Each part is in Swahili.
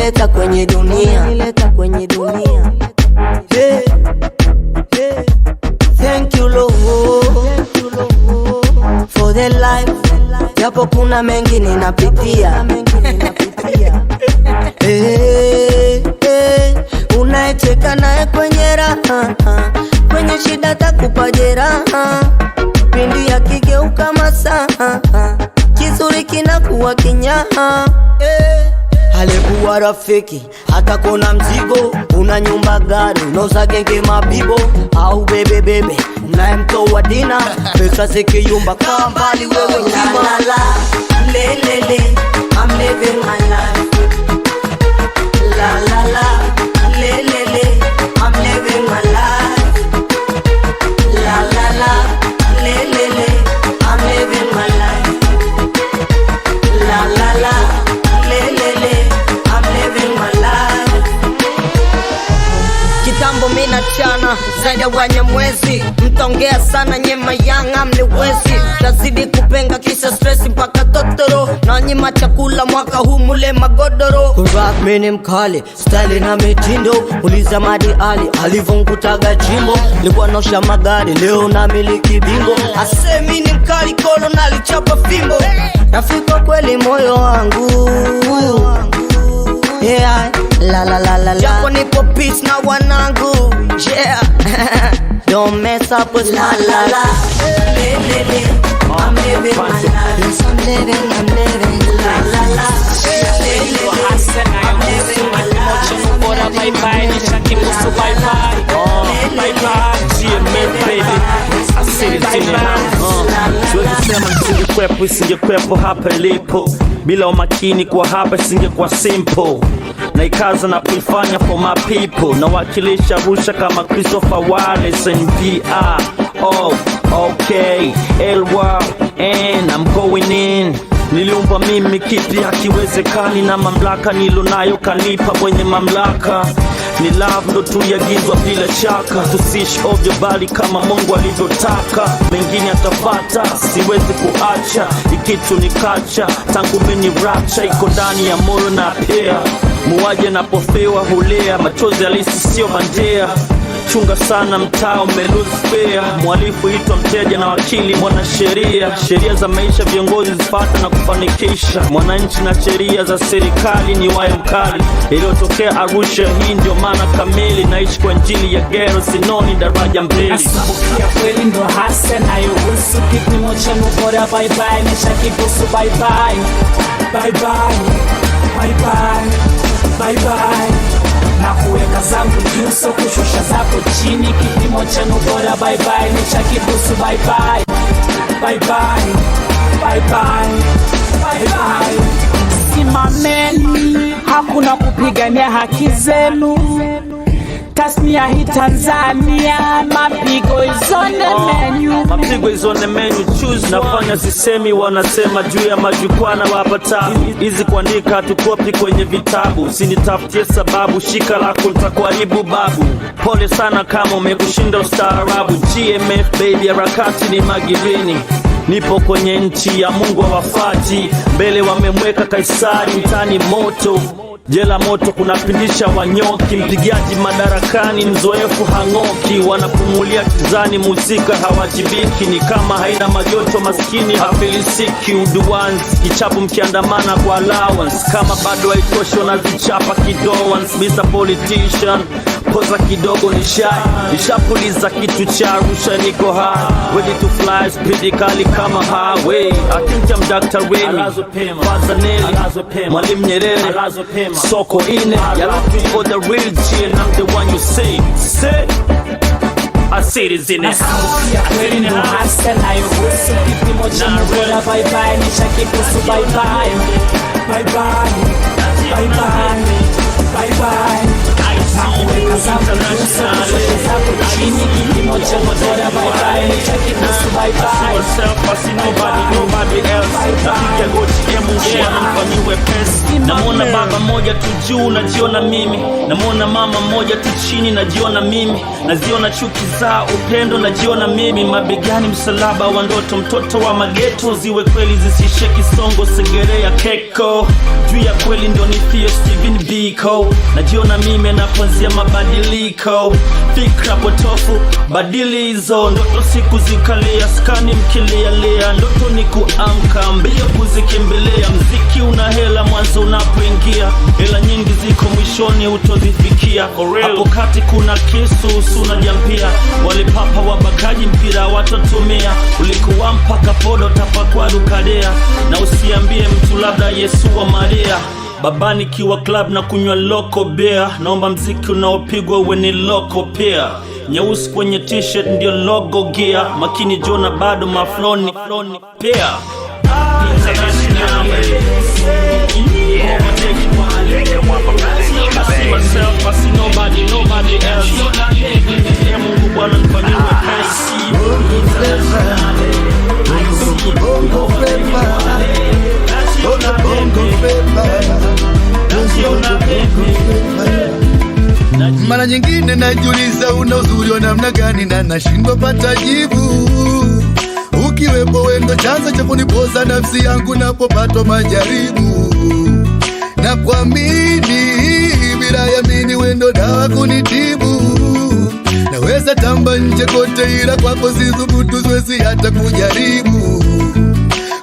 umenileta kwenye dunia. Hey, hey. Thank you Lord for the life, japo kuna mengi ninapitia. Hey, hey. Unaecheka nae kwenye raha, kwenye shida takupa jeraha, pindi ya kigeuka masaha, kizuri kinakuwa kinyaha. Hey. Alikuwa rafiki hata kuna mzigo, una nyumba gari, unoza genge mabibo, au bebe mnayemtoa dina, pesa zikiyumba kaa mbali wewe kima. La la la, le le le, I'm living my life. La la la, le le le, I'm living my life. La la la, le le le, I'm living my life. La la la, le le le, I'm living my life. Kitambo mina chana zaidi ya Wanyamwezi, mtaongea sana nyema yanga mniwezi, tazidi kupenga kisha stress mpaka totoro, na nyima chakula mwaka huu mule magodoro. Rap mini mkali, style na mitindo, uliza Madi Ali alivyonkutaga jimbo, nilikuwa naosha magari leo na miliki bingo, asemi ni mkali kolo na lichapa fimbo, nafika kweli moyo wangu. Yeah, la la la la la, japo nipo peace na wanangu. Yeah. Don't mess up with la la la. I'm living my life. Yes, I'm living la la la. I'm living my life. Bora bye bye, nishakibusu bye bye. Bye bye, GMF baby. Asili tini siwezi sema nisingekwepo, isingekwepo hapa ilipo. Bila umakini kwa hapa isingekuwa simple. Naikaza na kuifanya for my people. Na wakilisha Arusha kama Christopher Wallace and VR. Oh, okay, LYN, I'm going in. Niliumba mimi kipi hakiwezekani, na mamlaka nilonayo kanipa mwenye mamlaka. Ni love ndo tuyagizwa bila shaka, tusiishi ovyo bali kama Mungu alivyotaka. Mengine atapata, siwezi kuacha, ikitu ni kacha, tangu mini rapture iko ndani ya moyo na pia. Muwaje napofewa hulea, machozi halisi sio bandia. Chunga sana mtaa umelose fair, mwalifu hitwa mteja na wakili mwanasheria. Sheria za maisha viongozi zifata na kufanikisha, mwananchi na sheria za serikali ni waya mkali. Iliyotokea Arusha hii ndio maana kamili, naishi kwa njili ya gero sinoni daraja mbili. Asabukia kweli ndo hasa na yuhusu, kipimo cha mbora bye bye, nesha kibusu bye bye. Bye bye, bye bye, bye bye. Na kuweka zangu juu so kushusha zako chini, kipimo cha mbora bye bye, nesha kibusu bye bye. Bye bye, bye bye, bye bye. Simameni, hakuna kupigania haki zenu. Tasnia hii Tanzania, mapigo is on the menu. Mapigo is on the menu, choose. Nafanya sisemi, wanasema juu ya majukwaa na wapata. Hizi kuandika tukopi kwenye vitabu, sinitafutie sababu, shika lako nitakuharibu babu. Pole sana kama umekushinda ustaarabu. GMF baby, harakati ni magirini. Nipo kwenye nchi ya Mungu hawafati, mbele wamemweka Kaisari, mtani moto. Jela moto kunapindisha wanyoki, mpigaji madarakani mzoefu hang'oki. Wanapumulia kizani muzika hawajibiki, ni kama haina majoto maskini hafilisiki. Uduans kichapu mkiandamana kwa allowance, kama bado haitoshi wanazichapa kidowans. Mr. Politician poza kidogo ni shy, nishapuliza kitu cha Arusha niko high. Ready to fly, speed kali kama highway. I think I'm Dr. Remy, Fazanelli, Mwalimu Nyerere, Soko ine. You're looking for the real G and I'm the one you see. Say I see this in it. Asabukia kweli ndo hasa na yuhusu, kipimo cha mbora bye bye, nesha kibusu bye bye. Bye bye, bye bye, bye bye. Na kuweka zangu juu so kushusha zako chini, kipimo kimoja bora bye bye nishaki kuhusu bye bye I see nobody else. Napiga goti Mungu anamfanyiwe pesi. Namwona baba moja tu juu najiona mimi, namwona mama moja tu chini najiona mimi, naziona chuki za upendo najiona mimi, mabegani msalaba wa ndoto, mtoto wa mageto, ziwe kweli zisishe kisongo, segerea keko, juu ya kweli ndio nifio Steven Biko, najiona mimi naponzia mabadiliko, fikra potofu badili hizo, ndoto siku zikalia, skani mkilialia, ndoto ni kuamka mbio kuzikimbilia, mziki una hela mwanzo unapoingia, hela nyingi ziko mwishoni utozifikia, hapo kati kuna kisu usuna jampia, walipapa wabakaji mpira watotumia, ulikuwa mpaka podo tapakwa dukadea, na usiambie mtu labda Yesu wa Maria, babani kiwa club na kunywa loko beer, naomba mziki unaopigwa uwe ni loko pia, nyeusi kwenye t-shirt ndio logo gear, makini jona bado mafloni pia. I see nobody else. Mungu Bwana nifanyiwe pesi. Bongo flava. Mara nyingine najiuliza una uzuri wa namna gani na nashindwa pata jibu. Ukiwepo wendo chanzo cha kunipoza nafsi yangu napopatwa majaribu. Na kuamini bila yamini wendo dawa kunitibu. Naweza tamba nje kote ila kwako sithubutu, siwezi hata kujaribu.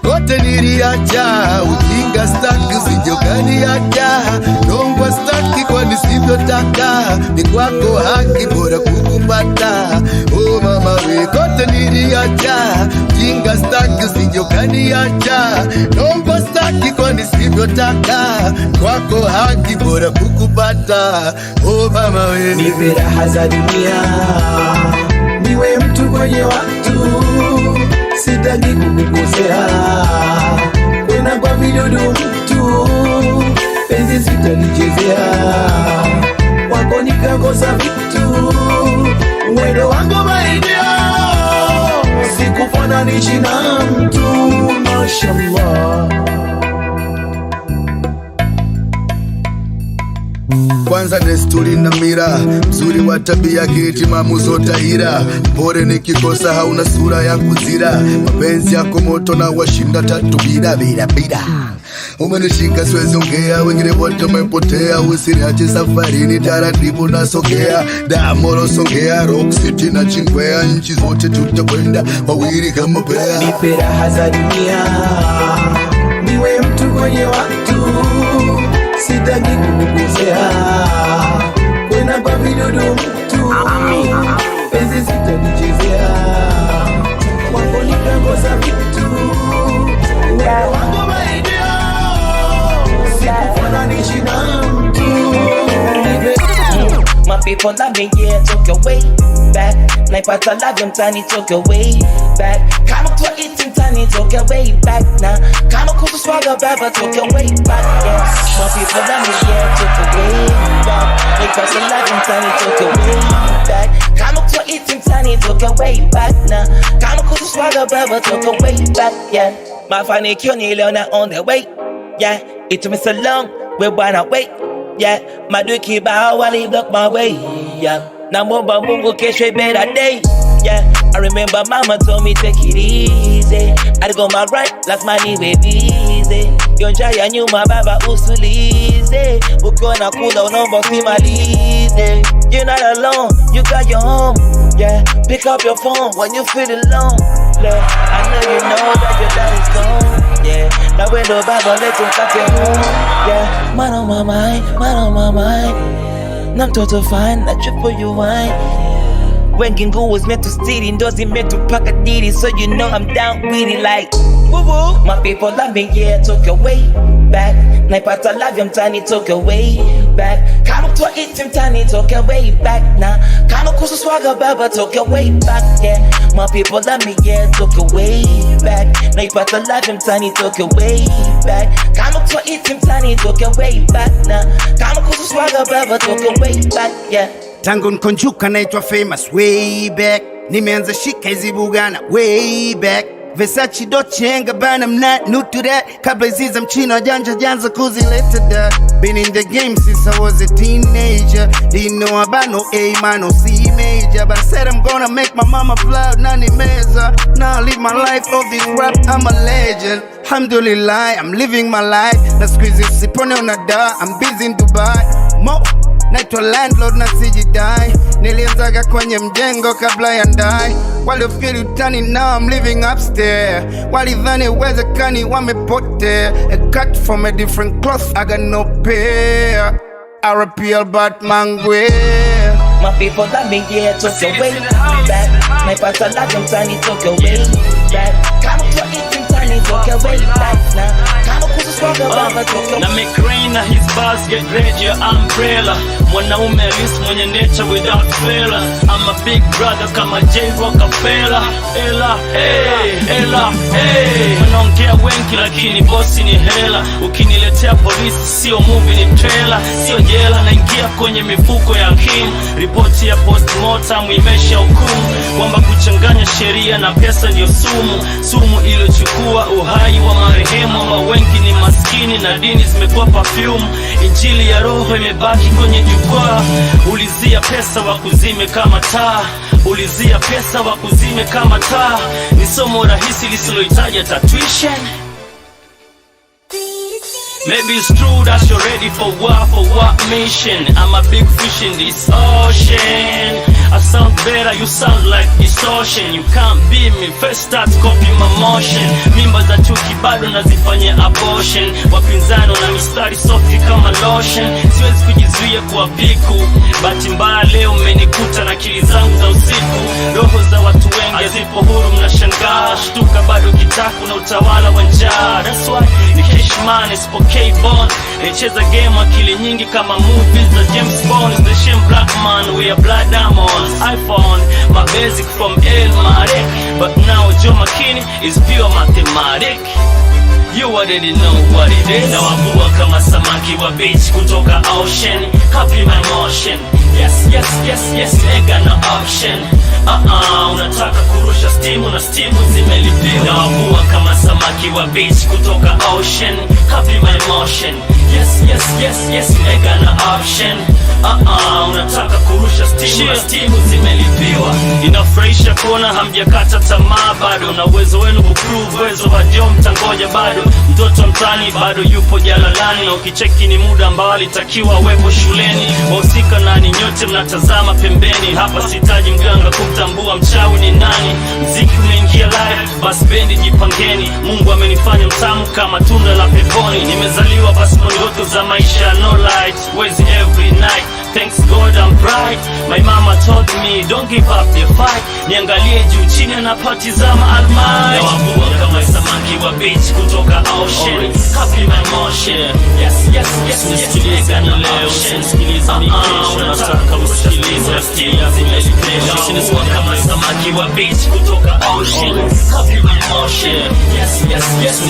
Kote niliacha ujinga staki, usijogani acha nongwa staki kwa nisivyotaka, ni kwako haki bora kukupata. Oh mama we, kote niliacha ujinga staki, usijogani acha nongwa staki kwa nisivyotaka, kwako haki bora kukupata. Oh mama we, nipe raha za dunia, niwe mtu kwenye watu, sitaki kukukosea, kwena kwa vidudu mtu, penzi sitalichezea, wako nikakosa vitu, mwendo wangu maidia, sikufananishi na mtu, mashallah. Kwanza desturi na mira, mzuri wa tabia kiti mamuzo tahira, mpore nikikosa hauna sura ya kuzira, mapenzi yako moto na washinda tatu bila. Umenishika siwezi ongea, wengine wote umepotea, usiniache safarini taratibu nasogea, Damoro Songea, Rock City na Chingwea, nchi zote tutakwenda wawili kama pea. Nipe raha za dunia, niwe mtu kwenye watu, sitaki kukukosea, kwena kwa vidudu mtu, penzi sitalichezea, wako nikakosa vitu, wewe wangu maidia, sikufananishi na mtu. My people love me, yeah, took your way back. Naipata love mtani, took your way back. Kama kwa iti mtani, took your way back. Na kama kutu swaga baba, took your way back, yeah. My people love me, yeah, took your way back. Naipata love mtani, took your way back. Kama kwa iti mtani, took your way back. Na kama kutu swaga baba, took your way back, yeah. Mafanikio niliona on the way, yeah. It took me so long, we wanna wait, yeah. Madui kibao wali block my way, yeah. Namwomba Mungu kesho better day, yeah. I remember mama told me take it easy. I go my right, last money we busy. Yonja ya nyuma baba usulize, ukiona kula unomba usimalize. You're not alone, you got your home, yeah. Pick up your phone when you feel alone, yeah. I know you know that your dad is gone, yeah. Now when the baba let him cut your home, yeah. Man on my mind, man on my mind. Na mtoto fine, na triple you wine. Wengi nguo was meant to steal, ndozi meant to pack a ditty, so you know I'm down with it like woo woo. My people love me, yeah, took your way back. Naipata love ya mtani, took your way back. Kama kwa iti mtani, took your way back. Na kama kusu swaga baba, took your way back, yeah. My people love me, yeah, took your way back. Naipata love ya mtani, took your way back. Kama kwa iti mtani, took your way back. Na kama kusu swaga baba, took your way back, yeah. Tangu nkonjuka naitwa famous way back. nimeanza shika hizi bugana way back. Versace, Dolce & Gabbana, I'm not new to that. Kabla hizi za mchina janja janza kuzileta that. Been in the game since I was a teenager. Didn't know about no A minor, C major, but I said I'm gonna make my mama proud. Nani meza. Now I live my life of this rap, I'm a legend. Alhamdulillah, I'm living my life. Na squeeze sipone unada, I'm busy in Dubai. Mo naitwa landlord na sijidai. Nilianzaga kwenye mjengo kabla ya ndai. Walifeel utani, now I'm living upstairs. Walidhani uwezekani wamepotea. A cut from a different cloth, I got no pair. RP Albert Mangwe. My people that me yeah, took your way back. My pastor like them tiny took your way back. Come to eating tiny took your way back now. Come to swag baba took your way. Na make rain na his bars get red your umbrella. Mwanaume halisi mwenye nature without failure. I'm a big brother kama J Rockefeller. Ela, hey. Wanaongea wengi lakini bossi ni hela. Ukiniletea polisi sio movie ni trailer. Sio jela naingia kwenye mifuko ya king. Ripoti ya postmortem imesha hukumu kwamba kuchanganya sheria na pesa ndio sumu iliyochukua uhai wa marehemu. Ambao wengi ni maskini na dini zimekuwa perfume. Injili ya roho imebaki kwenye jukwaa. Ulizia pesa wakuzime kama taa. Ulizia pesa wakuzime kama taa. Ni somo rahisi lisilohitaji tuition. Maybe it's true that you're ready for what mission? I'm a big fish in this ocean. I sound better, you sound like distortion. You can't beat me, first start copy my motion. Mimba za chuki bado nazifanya abortion. Wapinzani na mistari soft kama lotion. Siwezi kujizuia kwa piku. Bahati mbaya leo mmenikuta na akili zangu za usiku. Roho za watu wengi hazipo huru mnashangaa. Shtuka bado kitaku na utawala wa njaa. That's why ni Cashman is K-Bond. Cheza game akili nyingi kama movies za James Bond. Is the shame black man, we are blood diamonds. iPhone, my basic from Elmatic. But now Joe McKinney is pure mathematic. You already know what it is. Now I'm kama samaki wa beach kutoka ocean. Copy my motion. Yes, nigga no option. Unataka kurusha stimu na stimu zimelipiwa. Now I'm kama samaki wa beach kutoka ocean. Copy my motion. Yes, nigga no option. Unataka kurusha stimu na stimu zimelipiwa. Inafurahisha kuona hamjakata tamaa bado. Na uwezo wenu kuprove uwezo wa Joe mtangoja bado. Mtoto mtani bado yupo jalalani. Na ukicheki ni muda ambao alitakiwa wepo shuleni. Wahusika nani nyote mnatazama pembeni. Hapa sitaji mganga kumtambua mchawi ni nani. Mziki umeingia live, basi bendi jipangeni. Mungu amenifanya mtamu kama tunda la peponi. Nimezaliwa basi ndoto za maisha no light. Wezi every night, thanks God I'm bright. My mama told me don't give up the fight. Niangalie juu chini anapatizama almighty. Nawabua kama samaki wa beach kutoka ocean. Copy my motion. Yes, nisikilize ni leo, nisikilize ni kesho. Nataka usikilize stilia zimelipewa. Nawabua kama samaki wa beach kutoka ocean. Copy my motion. Yes,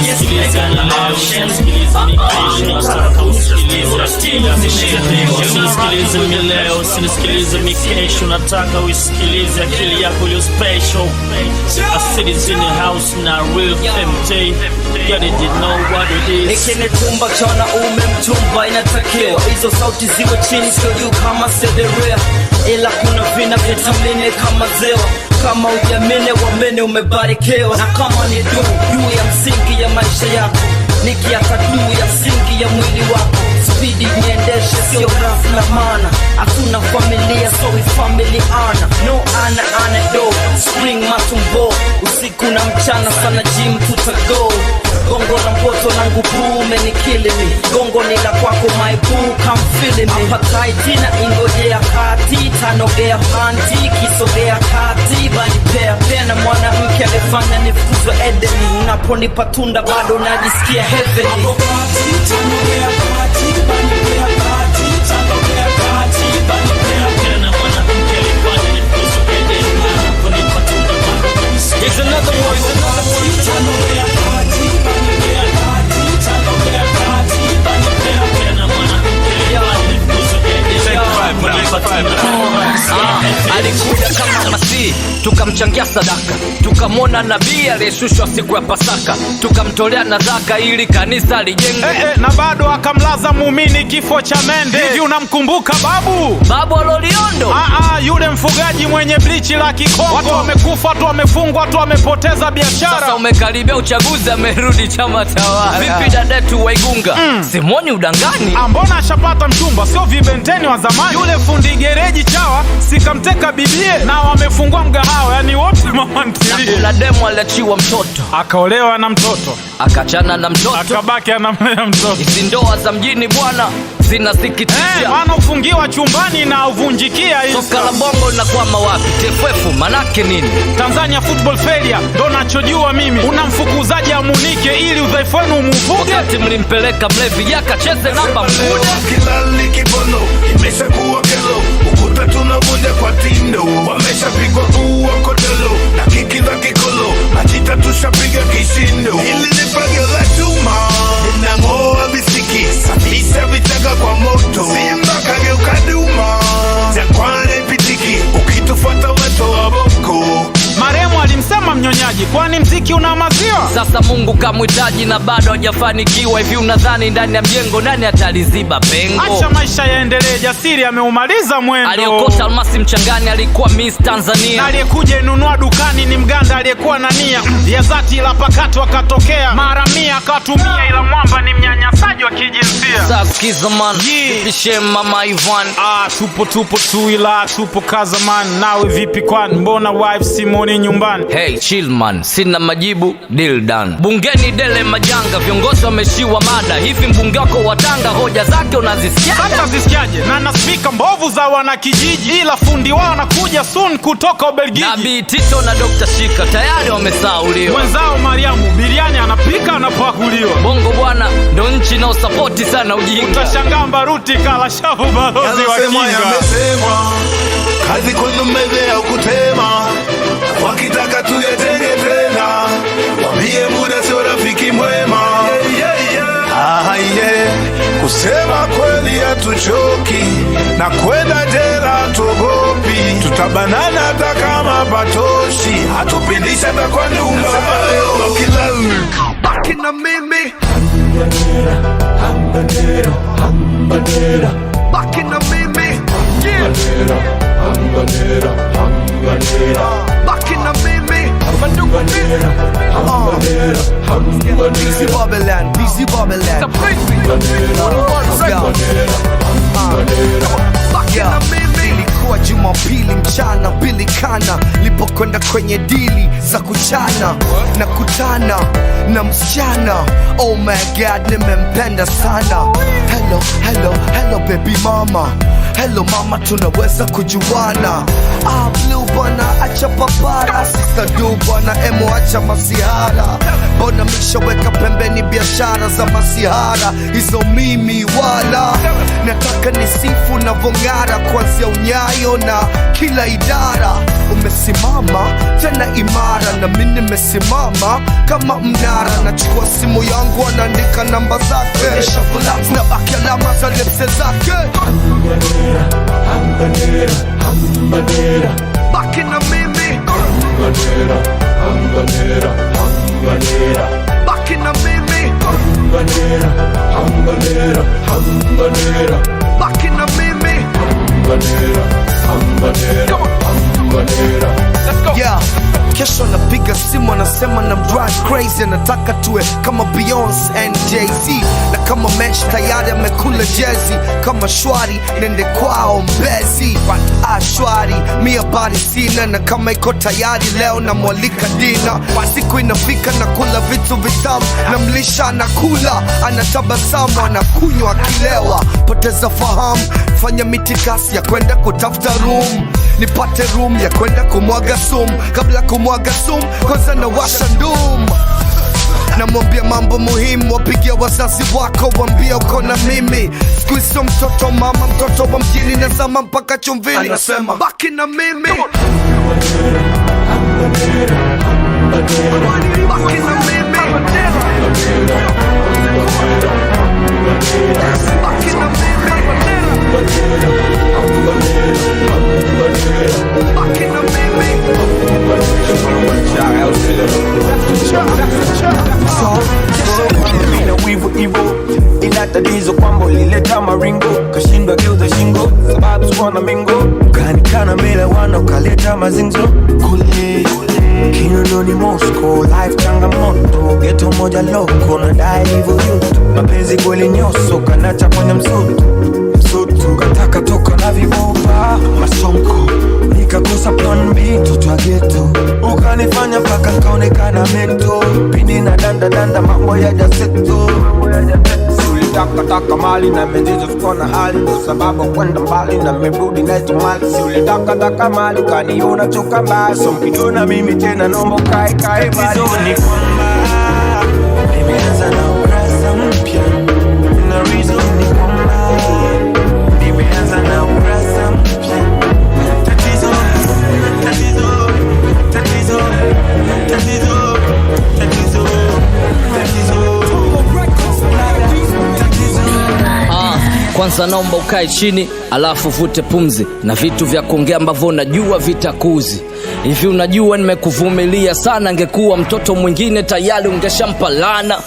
nisikilize ni leo, nisikilize ni kesho. Nataka usikilize stilia zimelipewa. Nisikilize mi leo, sinisikilize mi kesho. Nataka usikilize akili yako iliyo special. I said it's in the house now, real empty. Yeah, they didn't know what it is. Nikini tumba chana mchumba inatakiwa. Hizo sauti ziwe chini sio juu kama sederea. Ila kuna vina vitamine kama zewa. Kama ujamine wamene umebarikiwa. Na kama ni juu ya msingi ya maisha yako. Nikiata juu ya msingi ya mwili wako. Speedy niendeshe sio rafla mana. Hakuna familia so we family honor. No anecdote, spring matumbo. Usiku na mchana sana gym tutago. Gongo la mpoto na ngupu umenikili me. Gongo ni la kwako my boo, come feeling me. Hapai tina ingojea kati, tanogea panti, kisogea kati. Bani pea na mwana mke alifanya nifukuzwe Edeni. Unaponipa tunda bado najisikia heavenly. Tanogea kati, bani pea kati, tanogea kati, bani pea na mwana mke alifanya nifukuzwe Edeni. Unaponipa tunda bado najisikia. Here's another one. Tanogea kati, bani pea kati, tanogea kati, bani pea na mwana mke alifanya nifukuzwe Edeni. Alikuja kama Masihi, tukamchangia sadaka, tukamwona nabii aliyeshushwa siku ya Pasaka, tukamtolea nadhaka ili kanisa lijengwe. Na bado akamlaza muumini kifo cha mende. Hivi unamkumbuka babu Aloliondo? Yule mfugaji mwenye blichi la Kikongo. Watu wamekufa, watu wamefungwa, watu wamepoteza biashara. Sasa umekaribia uchaguzi, amerudi chama tawala. Vipi dadetu Waigunga? Simoni udangani? Mbona ashapata mchumba, sio vibenteni wa zamani. Yule fundi gereji chawa sikamteka bibie, na wamefungua mgahawa, yani wote mama ntilie. Na kuna demo aliachiwa mtoto, akaolewa na mtoto, akachana na mtoto, akabaki anamlea mtoto. Hizi ndoa za mjini bwana zinasikitisha. Maana ufungiwa chumbani na uvunjikia hizo. Soka la bongo linakwama wapi? TFF manake nini? Tanzania football failure ndo nachojua mimi. Unamfukuzaji amunike ili udhaifu wenu umuvuge. Wakati mlimpeleka mlevi yakacheze namba mkude. Kilali kibono imeshakuwa kelo, ukuta tunavunja kwa tindo. Wameshapigwa kuwa kodelo na kiki za kikolo, majita tushapiga kishindo. Hili ni fagio la chuma linang'oa visiki, safisha vichaka kwa moto. Simba kageuka duma, Jangwani pitiki, ukitufuata weto wa boko. Maremu alimsema mnyonyaji, kwani mziki una maziwa? Sasa Mungu kamwitaji na bado hajafanikiwa. Hivi unadhani ndani ya mjengo nani ataliziba pengo? Acha maisha yaendelee, Jasiri ameumaliza mwendo. Aliyokota almasi mchangani alikuwa Miss Tanzania, na aliyekuja inunua dukani ni mganda aliyekuwa na nia ya zati, ila pakato akatokea mara 100 akatumia, ila mwamba ni mnyanyasaji wa kijinsia. Saskiza man, pishe mama Ivan. Tupo tu ila tupo kaza man. Nawe vipi kwani, mbona wife Simoni nyumbani? Hey chill man, sina majibu, deal done. Bungeni dele majanga, viongozi wameshiwa mada. Hivi mbunge wako wa Tanga hoja zake unazisikia? Hata zisikiaje? Na naspika mbovu za wanakijiji, ila fundi wao nakuja soon kutoka Ubelgiji. Nabii Tito na Dr. Shika tayari wamesauliwa. Mwenzao Mariamu biriani anapika anapakuliwa. Bongo bwana ndo nchi na usapoti sana ujinga. Utashangaa Mbaruti kala shavu balozi wa kinga. Kazi kwenu meze ya kutema, wakitaka tuyetenge tena, wambie muda sio rafiki mwema. Kusema kweli hatuchoki, na kwenda jela hatuogopi. Tutabanana hata kama patoshi, hatupindisha hata kwa nyumba. Baki na mimi, baki na mimi, baki na mimi. Busy Babylon, busy Babylon. Baki na mimi. Ilikuwa Jumapili mchana bilikana, lipokwenda kwenye dili za kuchana na kutana na msichana. Oh my god, nimempenda sana. Hello baby mama. Hello mama, tunaweza kujuana. Blue bwana acha papara, sister do bwana emo acha masihara. Bona mishaweka pembeni biashara za masihara, hizo mimi wala. Nataka nisifu na vongara kuanzia unyayo na kila idara. Umesimama tena imara, na mimi nimesimama kama mnara. Nachukua simu yangu anaandika namba zake, shuffle na baki alama za lepse zake. Baki na mimi, baki na mimi, baki na mimi. Yeah. Kesho napiga simu anasema na drive crazy, anataka tuwe kama Beyonce and Jay-Z, na kama mesh tayari amekula jezi. Kama shwari nende kwao Mbezi, shwari mi habari sina, na kama iko tayari leo na mwalika dina. Siku inafika na kula vitu vitamu, na mlisha anakula anatabasamu, anakunywa akilewa, poteza fahamu. Fanya mitikasi ya kwenda kutafuta room, nipate room ya kwenda kumwaga sumu. Kabla kumwaga sumu kwanza na washa ndum. Namwambia mambo muhimu, wapigia wazazi wako, wambia uko na mimi. Siku hizo mtoto mama, mtoto wa mjini, nazama mpaka chumvini. Anasema baki na mimi, baki na mimi, baki na mimi. tatizo kwamba ulileta maringo, kashindwa geuza shingo, sababu sikuwa na mingo, ukanikana mbele wana ukaleta mazinzo. Kule Kinondoni Moscow, life changamoto, ghetto moja loko, nadai hivyo yutu, mapenzi kweli nyoso, kanacha kwenye msutu, kataka toka na viboba masonko, nikakosa plan B, mtoto wa ghetto, ukanifanya paka kaonekana mento, pindi na danda mambo ya jaseto. Taka mali na menzizo sikona hali, ndo sababu kwenda mbali na merudi na itumali. Si ulitaka mali kaniona choka mbali, so mpidona mimi tena nombo kai bali. Tatizo ni kwamba nimeanza na ukurasa mpya, na reason ni kwamba nimeanza na ukurasa mpya. Tatizo Kwanza naomba ukae chini, alafu vute pumzi na vitu vya kuongea ambavyo unajua vitakuzi. Hivi unajua nimekuvumilia sana, ngekuwa mtoto mwingine tayari ungeshampalana.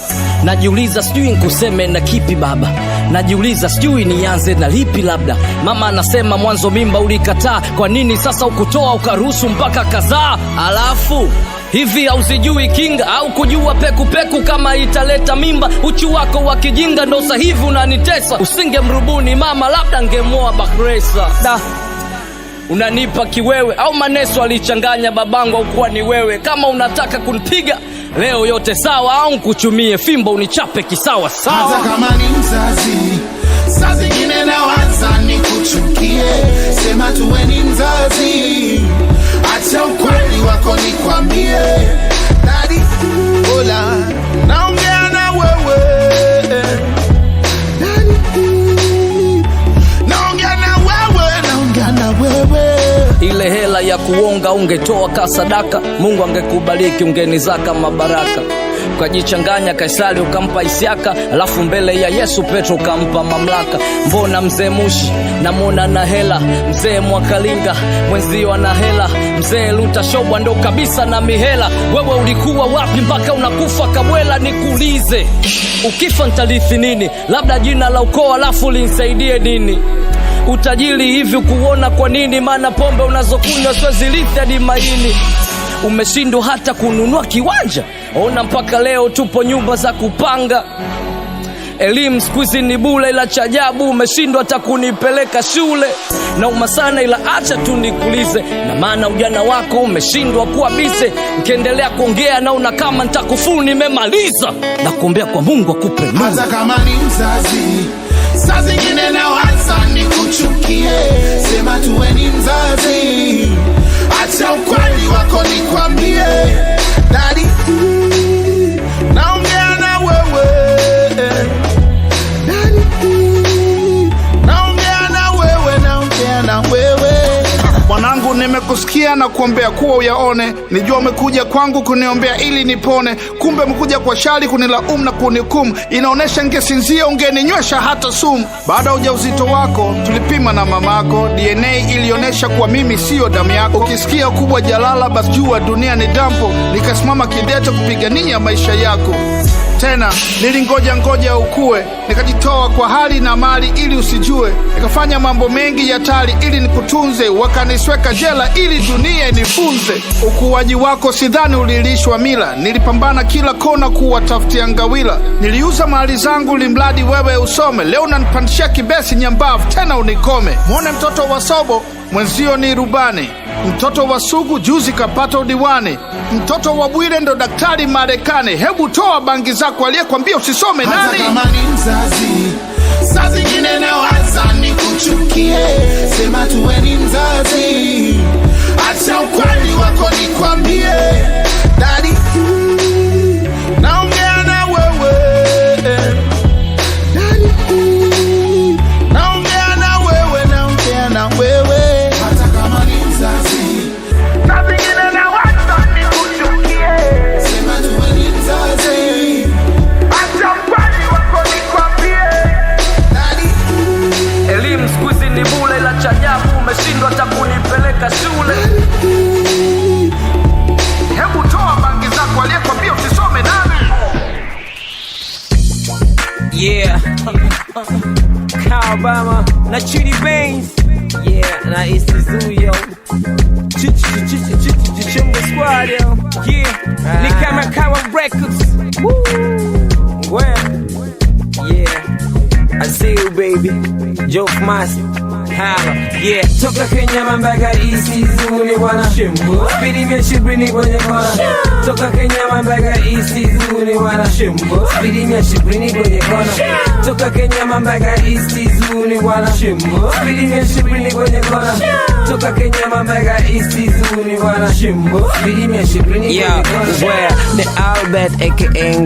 Najiuliza sijui nikuseme na kipi baba, najiuliza sijui nianze na lipi labda. Mama anasema mwanzo mimba ulikataa, kwa nini sasa ukutoa ukaruhusu mpaka kazaa? Alafu hivi hauzijui kinga au kujua peku kama italeta mimba? Uchu wako wa kijinga ndo sasa hivi unanitesa. Usingemrubuni mama labda ngemoa Bakresa. Da, unanipa kiwewe au maneso alichanganya babangu au kuwa ni wewe? Kama unataka kunipiga leo yote sawa, au nikuchumie fimbo unichape kisawa sawa. Hata kama ni mzazi, saa zingine nawaza nikuchukie, sema tuwe ni mzazi, acha ukweli wako nikwambie. Daddy, hola, naongea na wewe. Daddy, naongea na wewe. Ile hela ya kuonga ungetoa ka sadaka, Mungu angekubariki ungenizaka mabaraka. Ukajichanganya Kaisari ukampa Isiaka, alafu mbele ya Yesu Petro ukampa mamlaka. Mbona mzee Mushi namwona na hela, mzee Mwakalinga mwenzio ana hela, mzee Luta Shobwa ndo kabisa na mihela. Wewe ulikuwa wapi mpaka unakufa kabwela? Nikuulize, ukifa nitarithi nini? Labda jina la ukoo, alafu linsaidie nini? Utajiri hivi kuona kwa nini? Maana pombe unazokunywa siwezi rithi hadi maini. Umeshindwa hata kununua kiwanja, ona mpaka leo tupo nyumba za kupanga. Elimu sikuizi ni bule, ila cha ajabu umeshindwa hata kunipeleka shule. Nauma sana ila acha tu nikulize, na maana ujana wako umeshindwa kuwa bise. Ukiendelea kuongea naona kama nitakufuru, nimemaliza. Nakuombea kwa Mungu akupe nuru. Hata kama ni mzazi, saa zingine nawaza nikuchukie, sema tuwe ni mzazi, acha ukweli wako nikwambie. Daddy, naongea na wewe. Daddy, naongea na wewe. Mwanangu, nimekusikia na kuombea kuwa uyaone. Nijua umekuja kwangu kuniombea ili nipone, kumbe umekuja kwa shari kunilaumu na kunihukumu. Inaonesha ngesinzia ungeninywesha hata sumu. Baada ya ujauzito wako tulipima na mamako, DNA ilionesha kuwa mimi sio damu yako. Ukisikia kubwa jalala basi jua dunia ni dampo. Nikasimama kidete kupigania maisha yako. Tena nilingoja ukue, nikajitoa kwa hali na mali ili usijue. Nikafanya mambo mengi ya tali ili nikutunze, wakanisweka jela ili dunia inifunze. Ukuaji wako sidhani ulilishwa mila, nilipambana kila kona kuwatafutia ngawila. Niliuza mali zangu limradi wewe usome, leo unanipandishia kibesi nyambavu tena unikome. Muone mtoto wa Sobo mwenzio ni rubani, mtoto wa Sugu juzi kapata udiwani, mtoto wa Bwire ndo daktari Marekani. Hebu toa bangi zako, aliyekwambia usisome nani? Hata kama ni mzazi, saa zingine nawaza nikuchukie, sema tuwe ni mzazi, acha ukweli wako nikwambie. Daddy, naongea na wewe. Daddy, naongea na wewe. Hata kama ni mzazi, saa zingine nawaza nikuchukie, sema tuwe ni mzazi, acha ukweli wako nikwambie. Daddy, elimu sikuizi ni bule, ila cha ajabu umeshindwa hata kunipeleka shule. Hebu toa bangi zako, aliyekwambia usisome nani? Yeah. Obama na Chidi Baines, yeah, na East Zuyo, Chumbo Squad, yo, yeah, ni kama Kawa Records, woo, yeah, I see you baby, Joke Master, holla, yeah, toka Kenya mambaga East Zuni wana Shimbo, speedy me shibrini kwenye kona, toka Kenya mambaga East Zuni wana Shimbo, speedy me shibrini kwenye kona, toka Kenya mambaga East Zuni wana Shimbo, speedy me shibrini kwenye kona, toka Kenya mambaga East Zuni wana Shimbo, speedy me shibrini kwenye kona. Where the Albert aka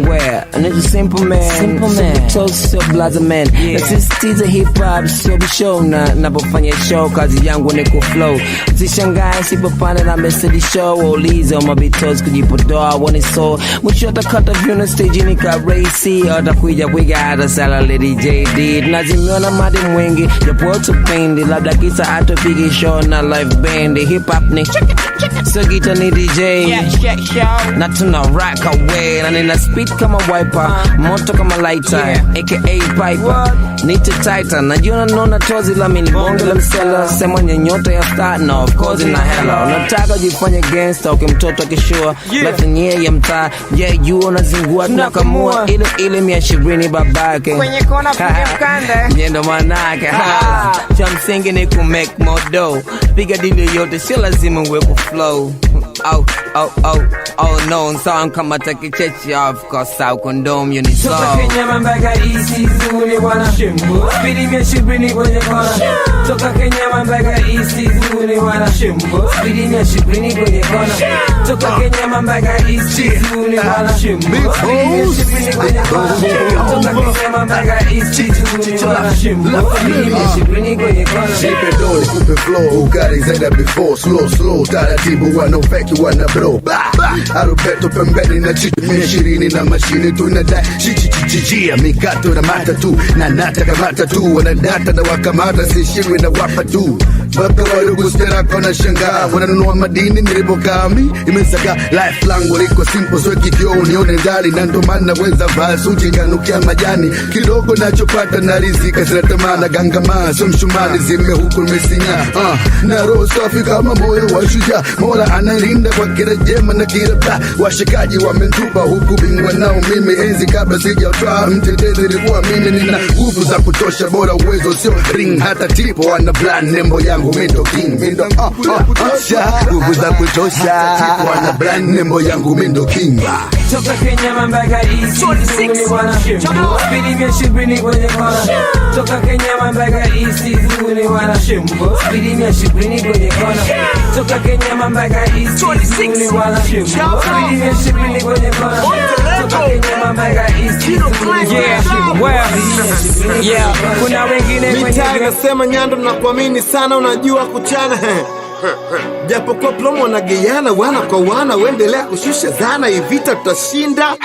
Where, and it's a simple man, so blaza man, nasisitiza hip hop so bishow na pofanya show, kazi yangu ni kuflow, usishangae sipopanda na mesedi show, ulize wa mabitos kujipodoa wani so, mwisho atakata vyuna stage ni ka racy, atakuja kuiga hata sala Lady JD, tunazimiona madi mwingi japo watu pendi, labda kisa atopigi show na live band, hip hop ni so gita ni DJ, na tuna rock away, na nina speed kama wiper, moto kama lighter, aka Piper, nite tighter, najiona nona tozi la mini bonge la msela, sema nyota ya star, no of course na hella, unataka jifanye gangster, ukimtoto kishua, life nye ya mtaa, yeah you unazingua, tunakamua, ile 120 babake, kwenye kona piga mkanda, nyendo manake, cha msingi ni ku make more dough, piga dili yote, sio lazima uwe ku flow, oh no, nsawang kama takichechi, of course au condom, you need so. Toka Kenya mambaga East Zuni wana Shimbo, speedy me shibrini kwenye kona, toka Kenya mambaga East Zuni wana Shimbo, speedy me shibrini kwenye kona, toka Kenya mambaga East Zuni wana Shimbo, speedy me shibrini kwenye kona, toka Kenya mambaga East Zuni wana Shimbo, speedy me shibrini kwenye kona. Nipe dole, kupe flow, ukari zaida before, slow, taratibu wana fake wana bro, arubeto pembeni na chichi, 20 na mashine tunadai, chichi, mikato na matatu, na nata kamata tu, wanadata na wakamata, sishirwe na wapa tu, baka walugu stera kona shanga, wananunua madini nilipokami, imesaka life langu liko simple, so kikyo unione ndani, na ndo maana weza vasu, chinganukia majani, kidogo nachopata na rizika, sinatamana gangama, so mshumani zime huku nimesinya, na roho safi kama moyo wa shujaa, Mola analinda kwa kila jema na kila baa, washikaji wamentupa huku bingwa nao mimi, enzi kabla sijautwaa mtetezi nilikuwa mimi, nina nguvu za kutosha, bora uwezo sio ring, hata tipo wana plan, nembo yangu mindo king, mindo nguvu za kutosha, tipo wana plan, nembo yangu mindo king. Toka Kenya mambaga East Zuni wana Shimbo, speedy me shibrini kwenye kona, toka Kenya mambaga East Zuni wana Shimbo, speedy me shibrini kwenye kona, toka Kenya mambaga East Zuni wana Shimbo, speedy me shibrini kwenye kona, toka Kenya mambaga East Zuni wana Shimbo, yeah, kuna wengine mitaa nasema Nyando na kuamini sana, unajua kuchana japo kwa plomo na geyana, wana kwa wana, wendelea kushusha zana, hivita tutashinda.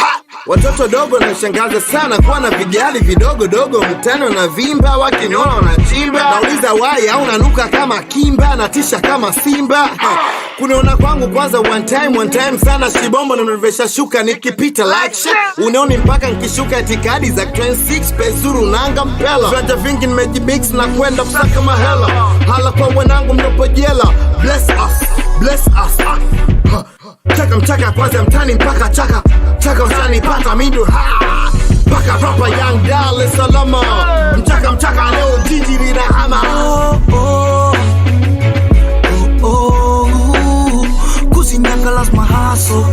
Watoto dogo na shangaza sana, kwa na vijali vidogo dogo, mtano na vimba, wakinona wanachimba, nauliza wai au nanuka kama kimba, natisha kama simba. Kunaona kwangu kwanza one time sana, shibombo na mnavesha shuka nikipita like shit, uneoni mpaka nkishuka itikadi za Trend 6 pezuru nanga mpela, viwanja vingi nimejibix na kwenda kusaka mahela, hala kwa wenangu mnapojela, bless us, chaka mchaka kwanza mtani mpaka chaka wasani pata mindu mpaka proper young Dar es Salaam, mchaka leo jiji lina hama, kuzinyanga lazima haso,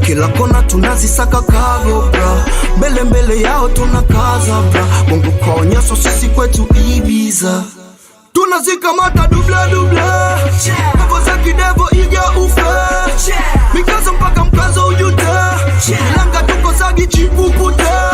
kila kona tunazisaka kago bra, mbele yao tunakaza bra, Mungu kaonyeso sisi kwetu Ibiza, tunazikamata dubla Kavo za kidevo iga ufe Mikazo mpaka mkazo ujuta Langa tuko sagi chipukuta.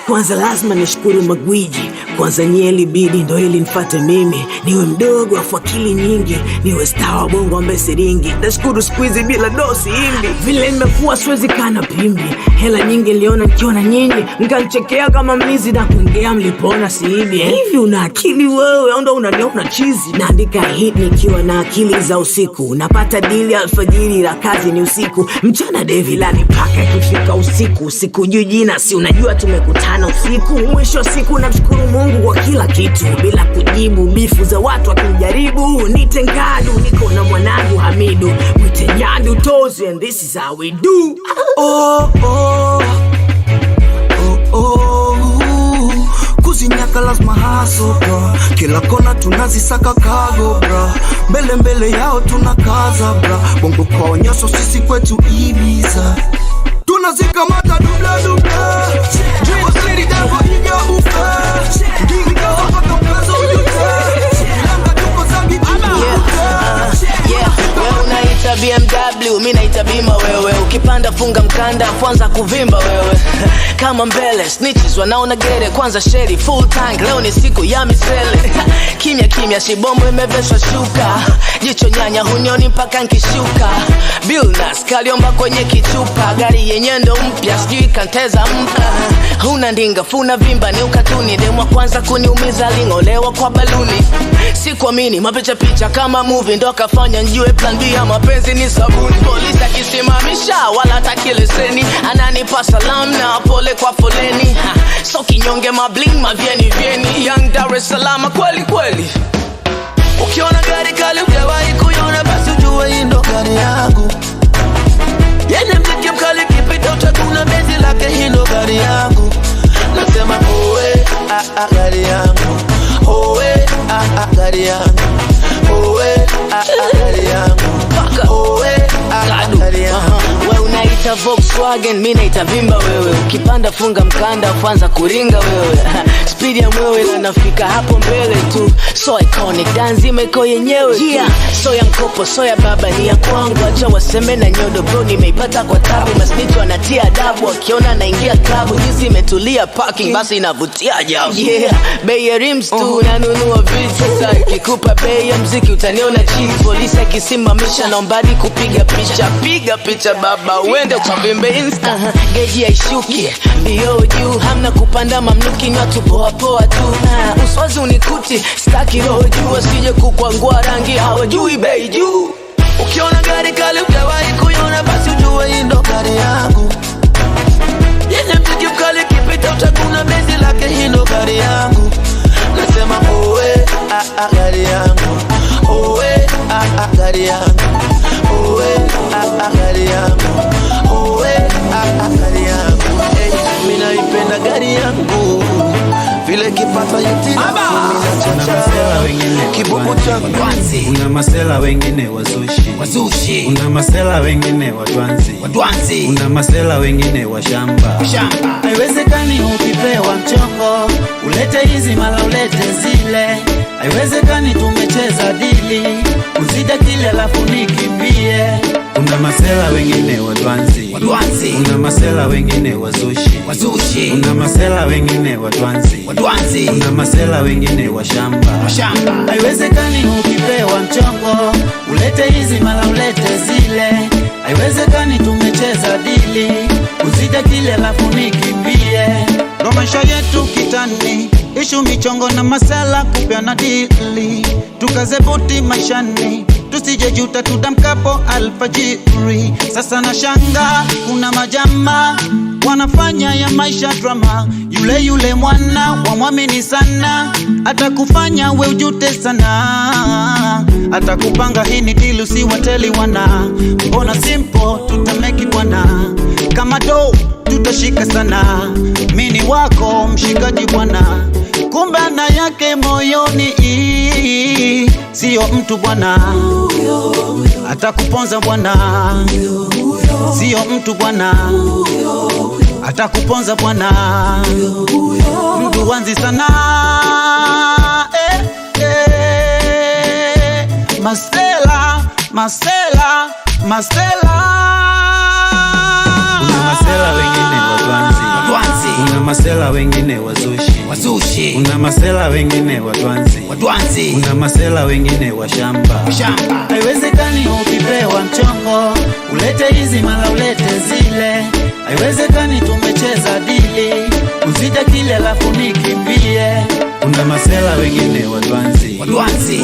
Kwanza lazima nishukuru magwiji, kwanza nyeli bidi ndo ili nifate mimi, niwe mdogo afu akili nyingi, niwe star wa bongo ambaye siringi, nashukuru squeeze bila dosi hindi, vile nimekuwa siwezi kana pimbi, hela nyingi liona nikiona nyingi, mkanchekea kama mlizi na kuongea mlipona siibi, hivi una akili wewe au ndo unaniona chizi, naandika hit nikiwa na akili za usiku, napata dili alfajiri la kazi ni usiku, mchana devilani paka ikifika usiku, siku juu jina si unajua tumekutana usiku, mwisho siku namshukuru Mungu Mungu kwa kila kitu bila kujibu bifu za watu wakijaribu. Nite Ngadu, niko na mwanangu Hamidu, mwite Nyandu Tozi, and this is how we do. Oh, oh, oh, oh. Kuzinyaka lazima haso bra, kila kona tunazisaka kago bra, mbele mbele yao tunakaza bra, bongo kwa onyoso sisi kwetu Ibiza tunazikamata dubla dubla, Dream City dago iga ufa, ginga wapaka mkazo ujuta, ilanga tuko zangi Wewe unaita BMW, mimi naita bima wewe. Ukipanda funga mkanda, kwanza kuvimba wewe. Kama mbele, snitches wanaona gere, kwanza sheri, full tank, leo ni siku ya misele. Kimya kimya, shibombo imeveshwa shuka, jicho nyanya hunioni mpaka nkishuka. Billnas, kaliomba kwenye kichupa, gari yenye ndo mpya, sijui kanteza huna ndinga, funa vimba, ni ukatuni. Demwa kwanza kuniumiza, lingolewa kwa baluni. Sikuamini, mapicha picha kama movie, ndo kafanya njue plan B ya mapenzi ni sabuni. Polisi akisimamisha, wala hataki leseni, ananipa salamu na pole kwa foleni. So kinyonge mabling, mavyeni vyeni, Young Dar es Salaam kweli kweli. Ukiona gari kali ujawahi kuiona, basi ujue hii ndo gari yangu. Yenye mziki mkali kipita utakuna bezi lake, hii ndo gari yangu. Nasema owe, gari yangu. Owe, gari yangu. Owe, gari yangu. Owe, gari yangu. Wewe unaita Volkswagen, mimi naita vimba wewe. Ukipanda funga mkanda, kwanza kuringa wewe. Speed ya mwewe na nafika hapo mbele tu. So iconic, danzi meko yenyewe. So ya mkopo, so ya baba ni ya kwangu. Acha waseme na nyodo bro, nimeipata kwa tabu. Masnicho anatia adabu, wakiona naingia klabu. Jinsi imetulia parking, basi inavutia ajabu. Bei ya rims tu, nanunua vitu. Sasa ikikupa bei ya mziki, utaniona cheap. Polisi akisimamisha, naombadi kupiga picha. Piga picha baba, uende kwa vimbe insta. Geji ya ishuki, mbio juu. Hamna kupanda mamluki, nyatu poa poa tu. Uswazi unikuti, staki roho juu. Wasije kukwangua rangi, hawajui bei juu. Ukiona gari kali ujawahi kuiona, basi ujue hii ndo gari yangu. Yenye mziki mkali kipita utakuna bezi lake, hii ndo gari yangu. Nasema owe, gari yangu. Owe, gari yangu. Owe, gari yangu. Owe, gari yangu. Mimi naipenda gari yangu, vile kipata yuti na masela wengine kibubu cha Dwanzi. Una masela wengine wazushi. Una masela wengine wadwanzi. Una masela wengine wa shamba. Haiwezekani ukipewa mchongo ulete hizi mala ulete zile. Haiwezekani tumecheza dili uzide kile alafu nikimbie. Una masela wengine wadwanzi. Una masela wengine wazushi. Una masela wengine wadwanzi. Una masela wengine wa shamba. Haiwezekani ukipewa mchongo ulete hizi mala ulete zile. Haiwezekani tumecheza dili uzide kile alafu nikimbie. Ndo maisha yetu kitani, ishu michongo na masala kupeana dili. Tukaze buti maishani, tusije juta tutamkapo alfajiri. Sasa na shanga kuna majama wanafanya ya maisha drama. Yule mwana wamwamini sana, atakufanya we ujute sana. Atakupanga hii ni deal usiwateli wana. Mbona simple tutameki bwana, kama do tutashika sana. Mini wako mshikaji bwana, kumbe na yake moyoni sio mtu bwana. Atakuponza bwana, sio mtu bwana. Atakuponza bwana, mtu wanzi sana. Masela Una masela wengine wadwanzi. Una masela wengine wazushi. Una masela wengine wadwanzi. Una masela wengine wa shamba. Haiwezekani ukipewa mchongo ulete hizi mala ulete zile. Haiwezekani tumecheza dili uzide kile alafu nikimbie. Una masela wengine watwanzi,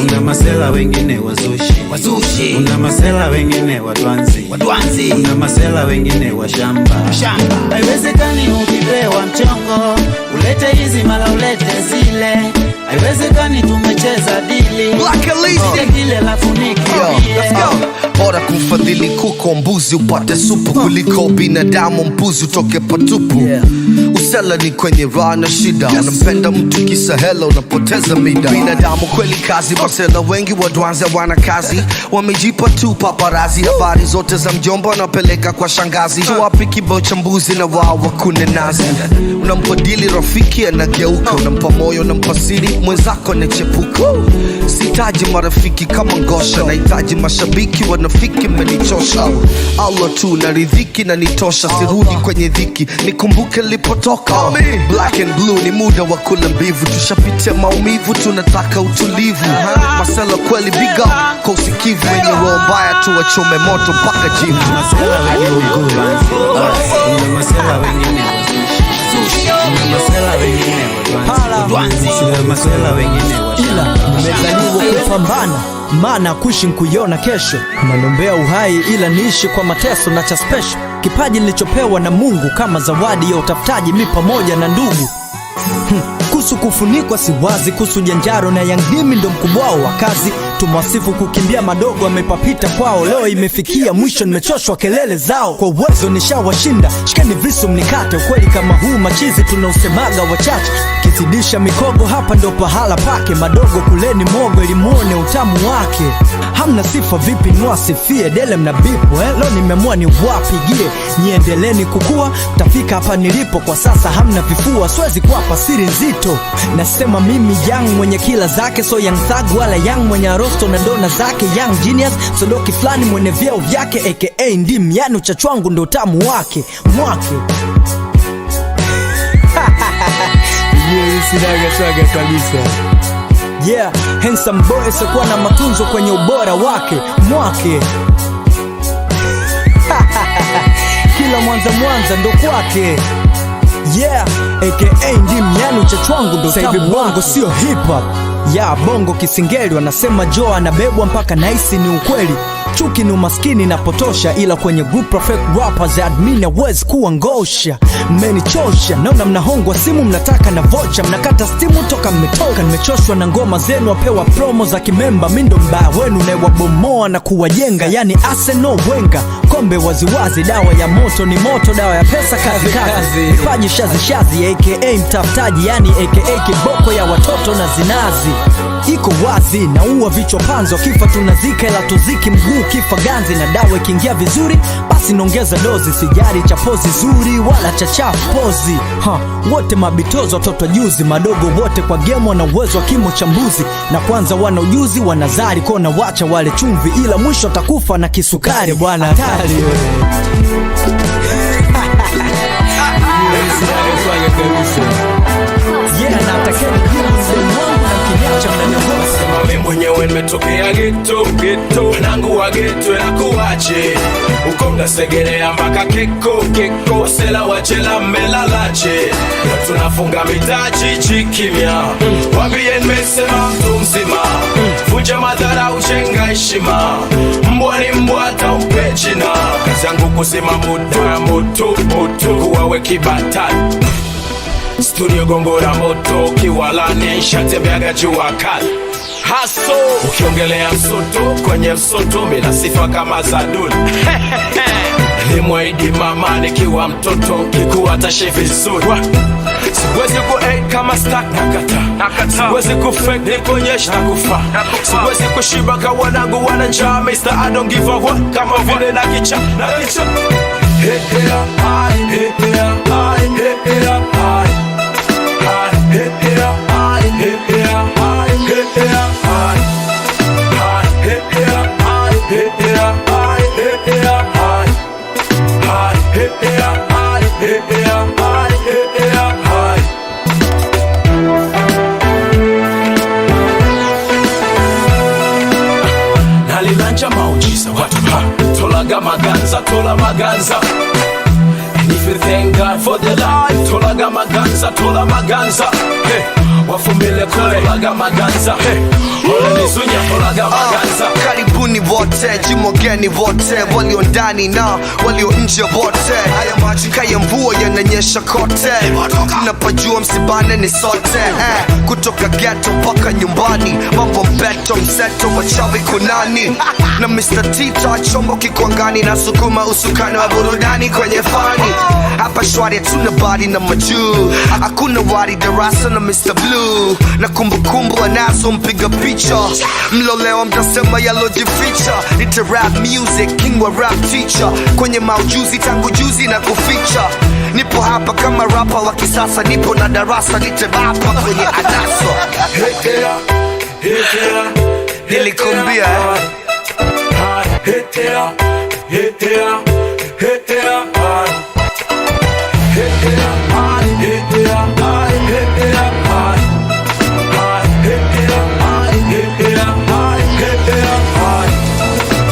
una masela wengine wazushi, una masela wengine watwanzi, una masela wengine wa shamba. Haiwezekani ukipewa mchongo ulete hizi mala ulete zile. Haiwezekani tumecheza dili kile la bora kumfadhili kuko mbuzi upate supu kuliko binadamu mpuzi utoke patupu. Usela ni kwenye raha na shida, unampenda mtu kisa hela unapoteza mida. Binadamu kweli kazi, masela wengi wadwanza wana kazi, wamejipa tu paparazi. Habari zote za mjomba wanapeleka kwa shangazi, wapi kibao cha mbuzi na wao wakune nazi. Unampadili rafiki anageuka, unampa moyo unampa siri, mwenzako nechepuka. Sitaji marafiki kama ngosha, nahitaji mashabiki wanafiki menichosha. Allah tu naridhiki na nitosha, sirudi kwenye dhiki nikumbuke lipotoka. Black and blue ni muda wa kula mbivu, tushapitia maumivu tunataka utulivu. Masela kweli big up kwa usikivu, wenye roho mbaya tu wachome moto mpaka jivu. Masela wengine ila nimezaliwa kupambana, maana kuishi nkuiona kesho. Nanombea uhai ila niishi kwa mateso na cha special, kipaji nilichopewa na Mungu kama zawadi ya utafutaji mi pamoja na ndugu. Kusu kufunikwa si wazi, kusu janjaro na yangdimi ndo mkubwao wa kazi. Tumwasifu kukimbia madogo amepapita kwao, leo imefikia mwisho nimechoshwa kelele zao. Kwa uwezo nishawashinda, shikeni visu mnikate. Ukweli kama huu machizi tunausemaga wachache, kizidisha mikogo hapa ndo pahala pake. Madogo kuleni mogo ili muone utamu wake. Hamna sifa vipi nwasifie, dele mna bipo leo nimemua ni wapigie. Niendeleni kukua, tafika hapa nilipo kwa sasa hamna vifua. Siwezi kuwapa siri nzito, nasema mimi young mwenye kila zake. So young thug wala young mwenye arosto na dona zake. Young genius, sodoki flani mwenye vyeo vyake. AKA ndim, yani uchachwangu ndo utamu wake mwake. Sinaga kabisa. Yeah, handsome boy sikuwa na matunzo kwenye ubora wake mwake. Kila mwanza ndo kwake. Yeah, AKA ndim, yani uchachwangu ndo utamu bongo sio hip hop. Ya bongo kisingeli wanasema Joe anabebwa mpaka naisi ni ukweli. Chuki ni umaskini na potosha, ila kwenye group perfect rappers admin hawezi kuwa ngosha. Mmenichosha, naona mnahongwa simu mnataka na vocha, mnakata stimu toka mmetoka. Nimechoshwa na ngoma zenu wapewa promo za kimemba, mindo mbaya wenu na wabomoa na kuwajenga. Yani Arsenal Wenger, kombe waziwazi, dawa ya moto ni moto, dawa ya pesa kazi. Vipaji shazi AKA mtafutaji, yani AKA kiboko ya watoto na zinazi. Iko wazi na uwa vichwa panzo, kifa tunazika ila tuziki mguu kifa ganzi. Na dawa ikiingia vizuri basi nongeza dozi, sijari cha pozi zuri wala cha chafu pozi. Wote mabitozo watoto juzi, madogo wote kwa game wana uwezo wa kimo cha mbuzi. Na kwanza wana ujuzi wanazari kona wacha wale chumvi, ila mwisho takufa na kisukari bwana hatari wewe. Yeah, na atakeni mimi mwenyewe nimetokea ghetto, mwanangu wa ghetto na kuache uko mnasegelea mpaka keko sela wachela mmelalache, na tunafunga mitaji chikimya. Wambie nimesema mtu mzima, vunja madhara uchenga heshima. Mbwa ni mbwa hata umpe jina, kazi yangu kusema moto kuwawe kibatani. Studio gongora moto kiwalani, ishatembeaga jua kali. Haso ukiongelea msoto kwenye msoto, mina sifa kama Zadul. Limwaidi mama nikiwa mtoto, kikuwa tashe vizuri. Siwezi ku kama stack nakata, siwezi ku fake nikonyesha kufa. Siwezi kushiba kwa wanangu wana njaa, Mr. I don't give a what, kama vile na kicha. Hey, nalilanja maujiza watu tolaga maganza, tola maganza. And if you thank God for the life, tolaga maganza, tola maganza. wafumile kule laga maganza ole nizunya laga maganza. Karibuni vote, jimogeni vote, walio ndani na walio nje vote. Haya maji kaya mvua yananyesha kote, napajua msibane ni sote. Kutoka ghetto mpaka nyumbani, mambo mbeto mseto wachawi kunani. Na Mr. Tita chombo kikwangani, na sukuma usukani wa burudani kwenye fani. Hapa shwari hatuna bari na majuu, hakuna wari darasa na Mr. Blue. Na kumbukumbu anazo mpiga picha, mlolewa mtasema yalojificha. Nita rap music, king wa rap teacher, kwenye maujuzi tangu juzi na kuficha. Nipo hapa kama rapa wa kisasa, nipo na darasa nitebapa kwenye adaso. Nilikumbia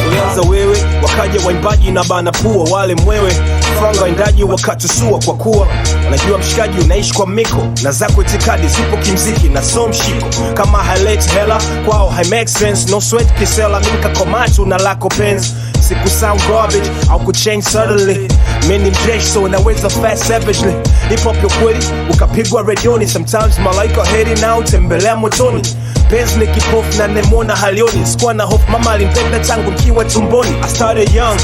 ulianza wewe, wakaja waimbaji na bana pua wale mwewe, franga endaji wakatusua kwa kuwa unajua mshikaji unaishi kwa miko, na zako itikadi zipo kimziki na so mshiko. Kama highlight hela kwao hai make sense, no sweat kisela minka komatu na lako penzi. Siku sound garbage au kuchange suddenly, mimi mjeshi so naweza fast savagely. Hip hop yo kweli ukapigwa redioni, sometimes malaika heri na utembelea motoni. Benz ni kipofu na nemona halioni, sikuwa na hofu mama alimpenda tangu mkiwa tumboni. I started young,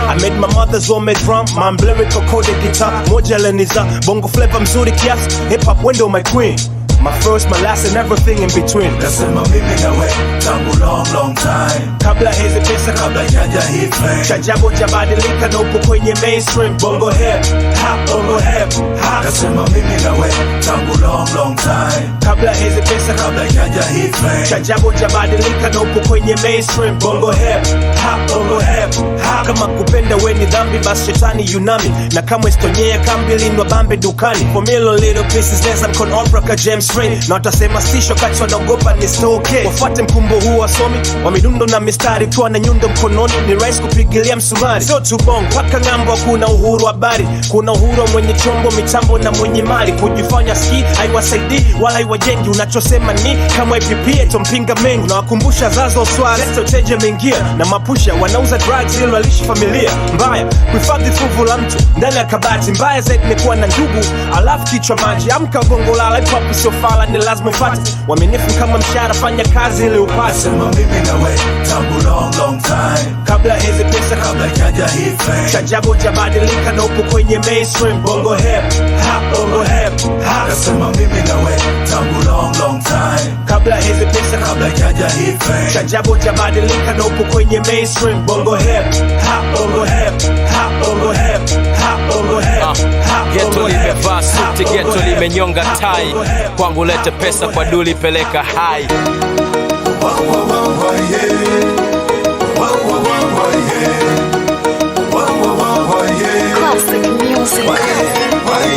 I made my mother's homemade drum, my lyrical coded guitar. Moja leniza, bongo flavor mzuri kiasi, hip hop window my queen. My first, my last and everything in between. Nasema mimi na we tangu long time, kabla hizi pesa, kabla jaja hii fame. Chajabo jabadilika na upo kwenye mainstream. Bongo hip, hop, bongo hip, hop. Nasema mimi na we tangu long time, kabla hizi pesa, kabla jaja hii fame. Chajabo jabadilika na upo kwenye mainstream. Bongo hip, hop, bongo hip, hop. Kama kupenda we ni dhambi, basi shetani yunami, na kama istonyea kambi linwa bambe dukani. For me little pieces less, I'm con opera ka James Frey, na watasema stisho kati wanaogopa ni stoke. Wafuate mkumbo huu wasomi wa midundo na mistari, tuwa na nyundo mkononi ni rais kupigilia msumari. So tubong paka ngambo, kuna uhuru habari, kuna uhuru mwenye chombo mitambo na mwenye mali. Kujifanya ski haiwasaidii wala haiwajengi, unachosema ni kama IPP tompinga mengi. Na wakumbusha zazo swali lesto teje mengia, na mapusha wanauza drugs ili walishi familia. Mbaya kuhifadhi fuvu la mtu ndani ya kabati, mbaya zaidi ni kuwa na ndugu alafu kichwa maji. Amka gongo lala, hip hop sio fala, ni lazima ufate waminifu kama mshahara, fanya kazi ili upate. Nasema mimi na we tangu long time, kabla hizi pesa, kabla jaja hii fame. Chajabo jabadilika na upo kwenye mainstream. Bongo hip, hop, bongo hip, hop. Nasema mimi na we tangu long time, kabla hizi pesa, kabla jaja hii fame. Chajabo jabadilika na upo kwenye mainstream. Bongo hip, hop, bongo hip, hop, bongo hip, hop, bongo hip, hop. Geto limevaa suti, geto limenyonga tai, kwangu lete pesa, kwa duli peleka hai. Classic music.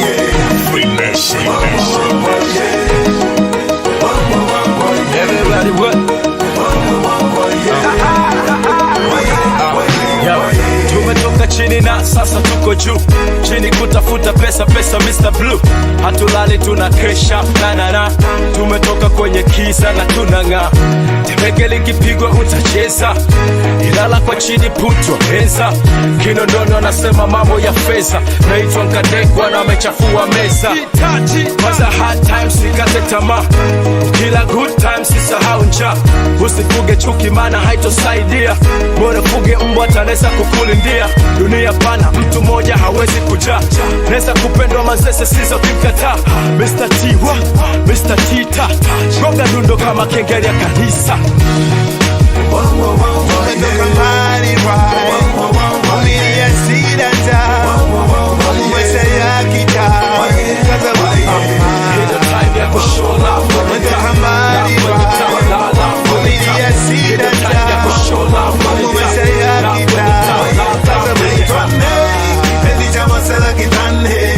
Everybody what? Tumetoka chini na sasa tuko juu, chini kutafuta pesa, pesa Mr. Blue. Hatulali tuna kesha na tumetoka kwenye kisa na tunang'aa. Temeke likipigwa utacheza, Ilala kwa chini putwa pesa. Kinondoni wanasema mambo ya feza, naitwa Nkadekwa na amechafua meza. Kwanza hard times sikate tamaa, kila good times sisahau njaa. Usifuge chuki maana haitosaidia, bora fuge mbwa tanesa kukulindia. Dunia pana, mtu moja hawezi kujaa, nesa kupendwa mazese sizo kimkata. Mr. T wa, Mr. Tita, gonga dundo kama kengeri ya kanisa. Umetoka mbali familia sidata, umesha ya kita kaza umetoka mbali familia sidata, umesha ya kita kaza mwitwane ezi chama sela kitane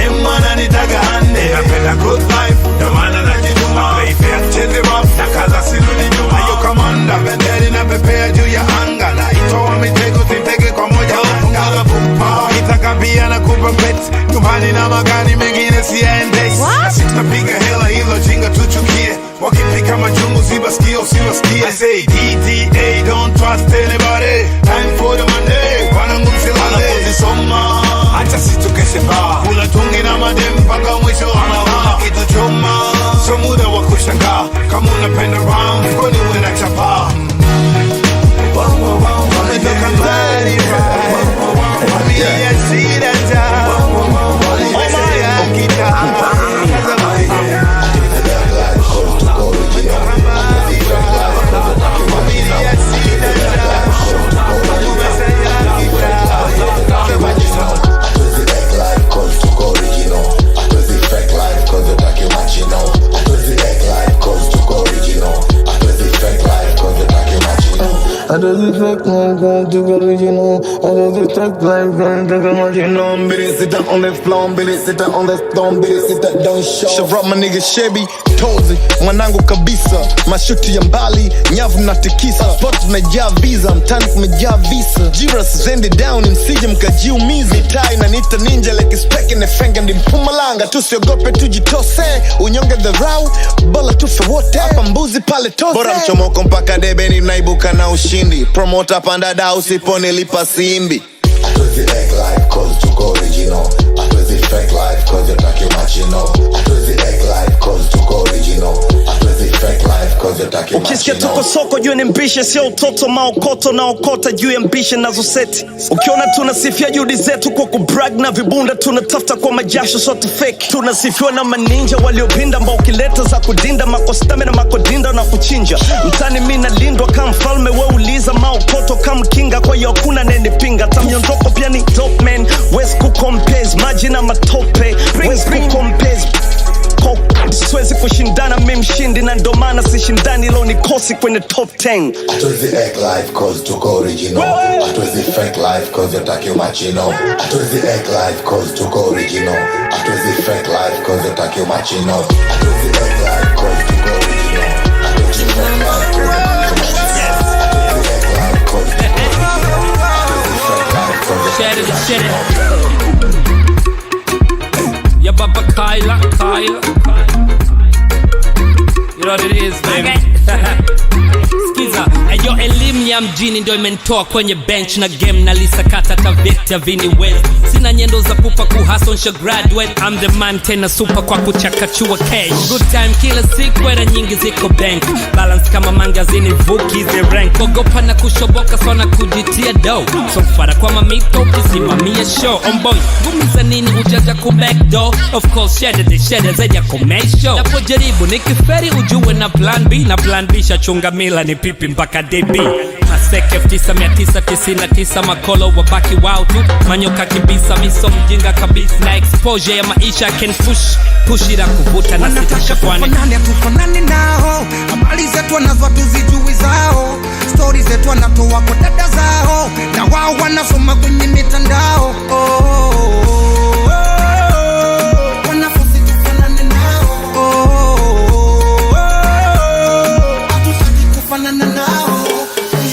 emana nitaga ande napenda good life ndo maana najituma cheze rap na kaza sirudi nyuma yo kamanda benderi na take no go to go original. I just take life, gonna take a marginal. Billy sit down on the floor, Billy sit down on the stone, Billy sit down, don't show. Shavrat my nigga Shebi, Tozi, mwanangu kabisa. Mashuti ya mbali, nyavu na tikisa. Spot tumejaa visa, mtani kumejaa visa. Jiras zende down, msije mkajiumizi. Mitai na nita ninja like spec in the fenge ndi Mpumalanga. Tusiogope tujitose, unyonge the rau, bola tufe wote. Hapa mbuzi pale toze. Bora mchomoko mpaka debe ni mnaibuka na ushindi. Promoter panda da usipone lipa simbi. Atuwezi egg life cause tuko original. Atuwezi fake life cause you're talking much you know. Atuwezi egg life cause tuko original. Atuwezi fake life cause you're talking much Ukisikia you know. tuko soko juu ni mbishe, sio utoto maokoto na okota juu ya mbishe nazo seti. Ukiona tunasifia juhudi zetu kwa kubrag na vibunda, tunatafuta kwa majasho sote fake. Tunasifiwa na maninja waliopinda ambao ukileta za kudinda makostame na makodinda na kuchinja. Mtani mimi nalindwa kama mfalme, wewe uliza maokoto kama kinga, kwa hiyo hakuna anyenipinga. Tamyondoko pia ni dope man, West kukompez maji na matope, West kukompez siwezi kushindana mimi mshindi, na ndo maana sishindani leo nikosi kwenye top 10. Atuwezi egg life cause tuko original. Atuwezi fake life cause you're talking much you know. Atuwezi egg life cause tuko original. Atuwezi fake life cause you're talking much you know. Atuwezi egg life cause tuko original. Atuwezi fake life cause you're talking much you know. Atuwezi egg life cause tuko original. Atuwezi fake life cause you're talking much you know. Ya baba Kyla. You know what it is, baby. Skiza, ayo elimu ya mjini ndio imenitoa kwenye bench na game na lisakata taveta vini west. Sina nyendo za pupa kuhustle nsha graduate. I'm the man tena super kwa kuchakachua cash. Good time kila siku, wera nyingi ziko bank. Balance kama mangazini vuki the rank. Ogopa na kushoboka sana kujitia dough. So fara kwa mamito kisimamia show. On boy, gumiza nini ujaja ku back door. Of course shedder zaja kumesho. Napojaribu nikiferi ujue na plan B. Na plan B shachunga mila ni pipi mpaka DB. Maseke 9999 makolo wabaki wow tu. Manyoka kibisa miso mjinga kabisa. Na exposure ya maisha can push ila kuvuta na sitisha kwani Hatufanani nao, habari zetu wanazo tuzijui zao. Stories zetu wanatoa kwa dada zao, na wao wanasoma kwenye mitandao. Wanafusi tufanane nao, hatutaki kufanana nao.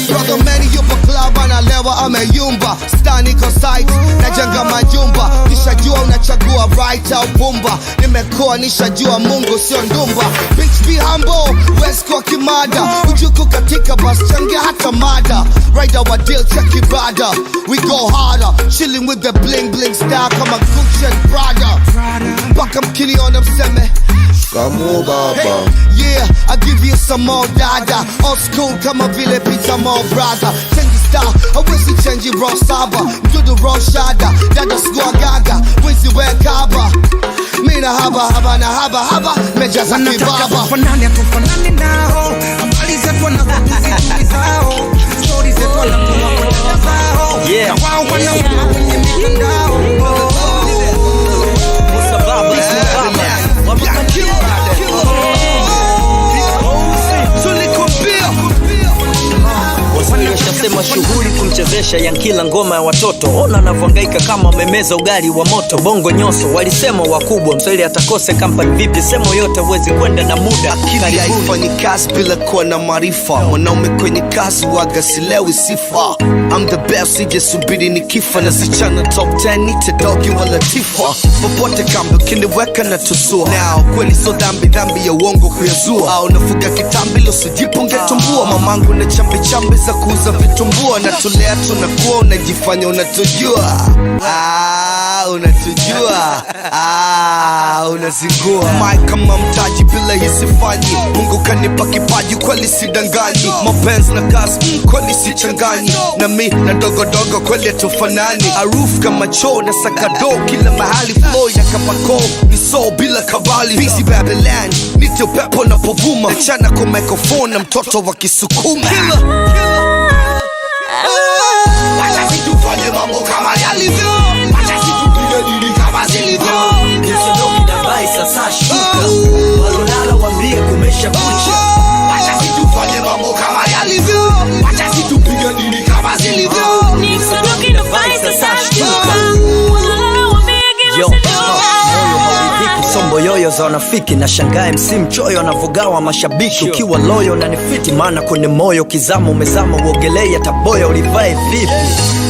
Brother Manny yupo club analewa ameyumba. Stani ko site najenga majumba. Nishajua unachagua right au pumba. Nimekuwa nishajua Mungu sio ndumba. Bitch be humble, West kwa kimada. Ujuku katika bus changia hata mada. Rider wa deal check ibada. We go harder, chilling with the bling bling style kama Gucci and Prada. Mpaka mkini on mseme Kamu baba. Hey, yeah, I give you some more dada. Old school kama vile pizza more brother. Change style, hawezi change raw saba. Mdudu raw shada, dada squad gaga. Wezi we kaba. Mina haba na haba. Mejaza kibaba. Hatufanani nao, habari zetu wanazo tuzijui zao. Stories zetu wanatoa kwa dada zao, na wao wanasoma kwenye mitandao. Wasanii washasema shughuli kumchezesha Yankila ngoma ya watoto. Ona anavyohangaika kama amemeza ugali wa moto. Bongo nyoso walisema wakubwa, Mswahili atakose company vipi? Semo yote huwezi kwenda na muda. Akili haifanyi kazi bila kuwa na maarifa. Mwanaume kwenye kazi waga silewi sifa. I'm the best, sijasubiri nikifa. Na sichana top 10 nite dogi wala tifa. Popote kambi ukiniweka na tusua. Now kweli so dhambi ya uongo kuyazua. Au nafuga kitambi lo sijipunge tumbua. Mamangu na chambi za kuuza vitumbua. Na tulea tunakuwa unajifanya unatujua. Unatujua. Unazingua Mike kama mtaji bila hisifanyi. Mungu kanipa kipaji kweli sidanganyi. Mapenzi na kazi kweli sichanganyi. Na mi na dogo kweli tufanani. Aruf kama choo na sakado kila mahali. Flow ya kapako ni so bila kabali. Busy Babylon nite upepo na povuma. Nachana kwa microphone na mtoto wa Kisukuma. Wacha situfanye mambo kama yalivyo. Wacha situpige dili kama zilivyo. Kisodoki na bai sasa shuka. Walolala wambie kumesha kucha. Wacha situfanye mambo kama yalivyo. Wacha situpige dili kama za wanafiki na shangae MC mchoyo anavogawa mashabiki. Ukiwa loyo na nifiti maana kwenye moyo kizama umezama uogelea taboya ulivae vipi.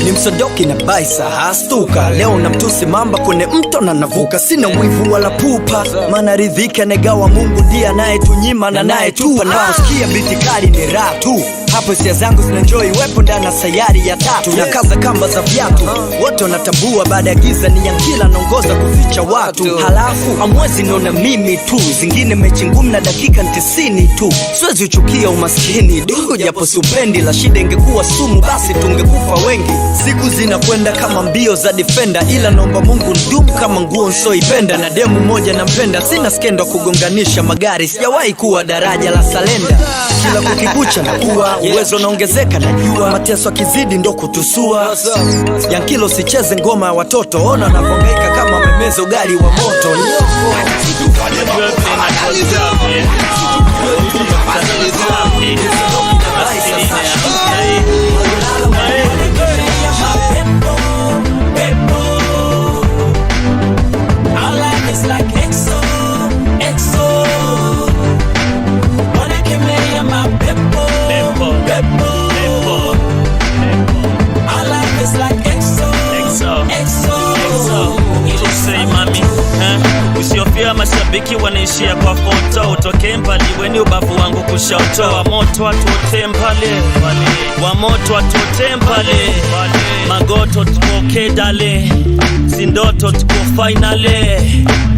Ni msodoki na baisa hastuka leo na mtusi mamba kwenye mto na navuka. Sina wivu wala pupa maana ridhika negawa Mungu ndiye anayetunyima na naye tupa. Na kusikia biti kali ni raha tu hapo hisia zangu zinenjoy wepo ndani ya sayari ya tatu. Na kaza kamba za viatu wote wanatambua baada ya giza ni yankila naongoza kuficha watu. Halafu amwezi naona mimi tu zingine mechi ngumu na dakika 90 tu. Siwezi uchukia umaskini du japo siupendi la shida ingekuwa sumu basi tungekufa wengi. Siku zinakwenda kama mbio za defender ila naomba Mungu ndumu kama nguo nsoipenda. Na demu moja nampenda sina skendo kugonganisha magari sijawahi kuwa daraja la salenda. Kila kukibucha na kuwa uwezo naongezeka najua mateso kizidi ndo kutusua. Yankilo sicheze ngoma ya watoto ona napongaika kama memeza ugali wa moto. Usiofia mashabiki wanaishia kwa foto. Utoke mbali weni ubavu wangu kushoto. Wa moto atuote mbali wa moto atuote mbali. Magoto tukoke dale sindoto tuko finale.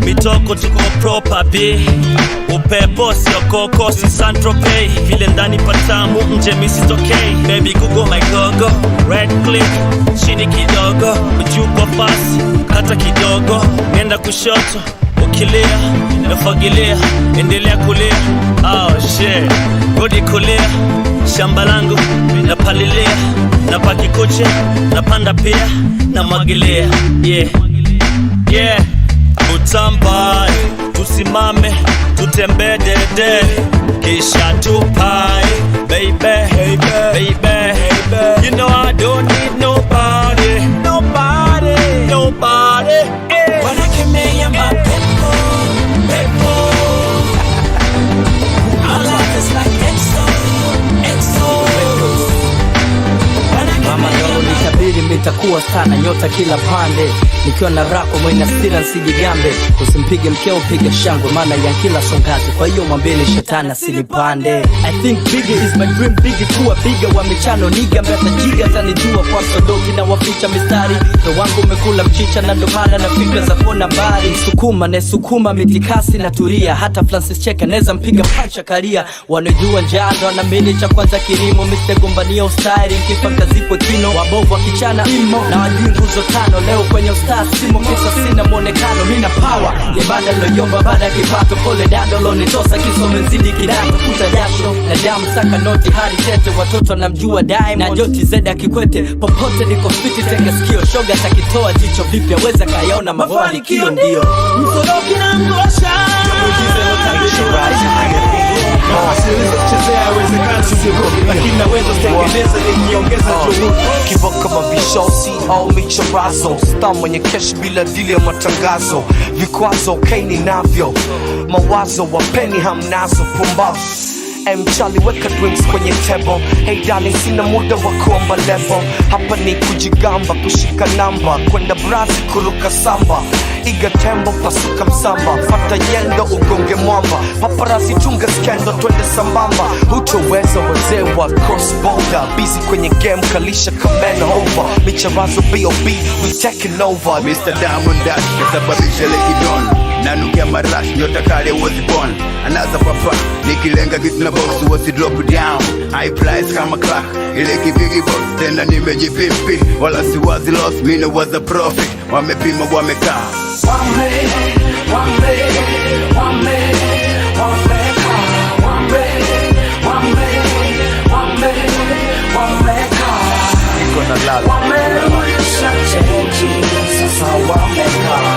Mitoko tuko proper B. Upepo sio koko si Saint-Tropez. Vile ndani patamu nje misitokei. Baby Google my gogo red click chini kidogo ujuko fast kata kidogo nenda kushoto ukilia nafagilia endelea kulia. Oh shit godi kulia shamba langu napalilia napaki kuche napanda pia na magilia. Yeah yeah utambai tusimame tutembee dede kisha tupai baby baby you know I don't need nobody yeah. Wanakemea mapepo pepo. Our life is like EXO. Mama leo nitabiri mitakuwa sana nyota kila pande. Nikiwa na rako mwenye stira nsijigambe. Usimpige mkeo piga shangwe maana yankila songazi. Kwa hiyo mwambeni shetani asinipande. I think bigger is my dream bigger kuwa bigger wa michano niga mbata jiga zanijua kwa sodoki na waficha mistari. Ndo wangu umekula mchicha na ndomana na fikra za kona bari. Sukuma ne sukuma mitikasi na turia. Hata Francis Cheka neza mpiga pacha karia. Wanajua njado wanamini cha kwanza kilimo. Mr. Gombania ustari mkifa kazikwe kino. Wabovu wa kichana imo na wajinguzo tano. Leo kwenye ustari simo kisa sina mwonekano. Mina power ibada loyomba baada ya kipato. Pole dado lo nitosa kisome nzidi kidato. Kuta jasho na damu saka noti hadi tete. Watoto namjua Diamond na Joti Zeda Kikwete. Popote niko fiti tega sikio. Shoga takitoa jicho vipya weza kayaona mafanikio ndio Msoroki na ngosha Jomojize notabisho siweza kuchezea haiwezekana sisi lakini naweza kutengeneza nikiongeza juhudi. Kivoka mabishosi au michorazo star mwenye cash bila dili ya matangazo. Vikwazo okay ninavyo mawazo wapeni hamnazo pumbavu. Charlie weka drinks kwenye table. Hey darling sina muda wa kuomba level. Hapa ni kujigamba kushika namba kwenda Brazil kuruka samba. Iga tembo pasuka msamba. Fata yendo ugonge mwamba. Paparazzi tunga skendo twende sambamba. Hutoweza wazee wa cross border. Busy kwenye game kalisha kamena over. Micharazo B.O.B we taking over. Mr. Diamond Dash kasababisha leki don. Nanukia marash nyota kale was born. Anaza papa nikilenga kitu na box was drop down. High price kama crack ile kivigi box tena nimejipimpi. Wala si wazi lost mine was a profit. Wamepima wamekaa Niko na lala sasa wameka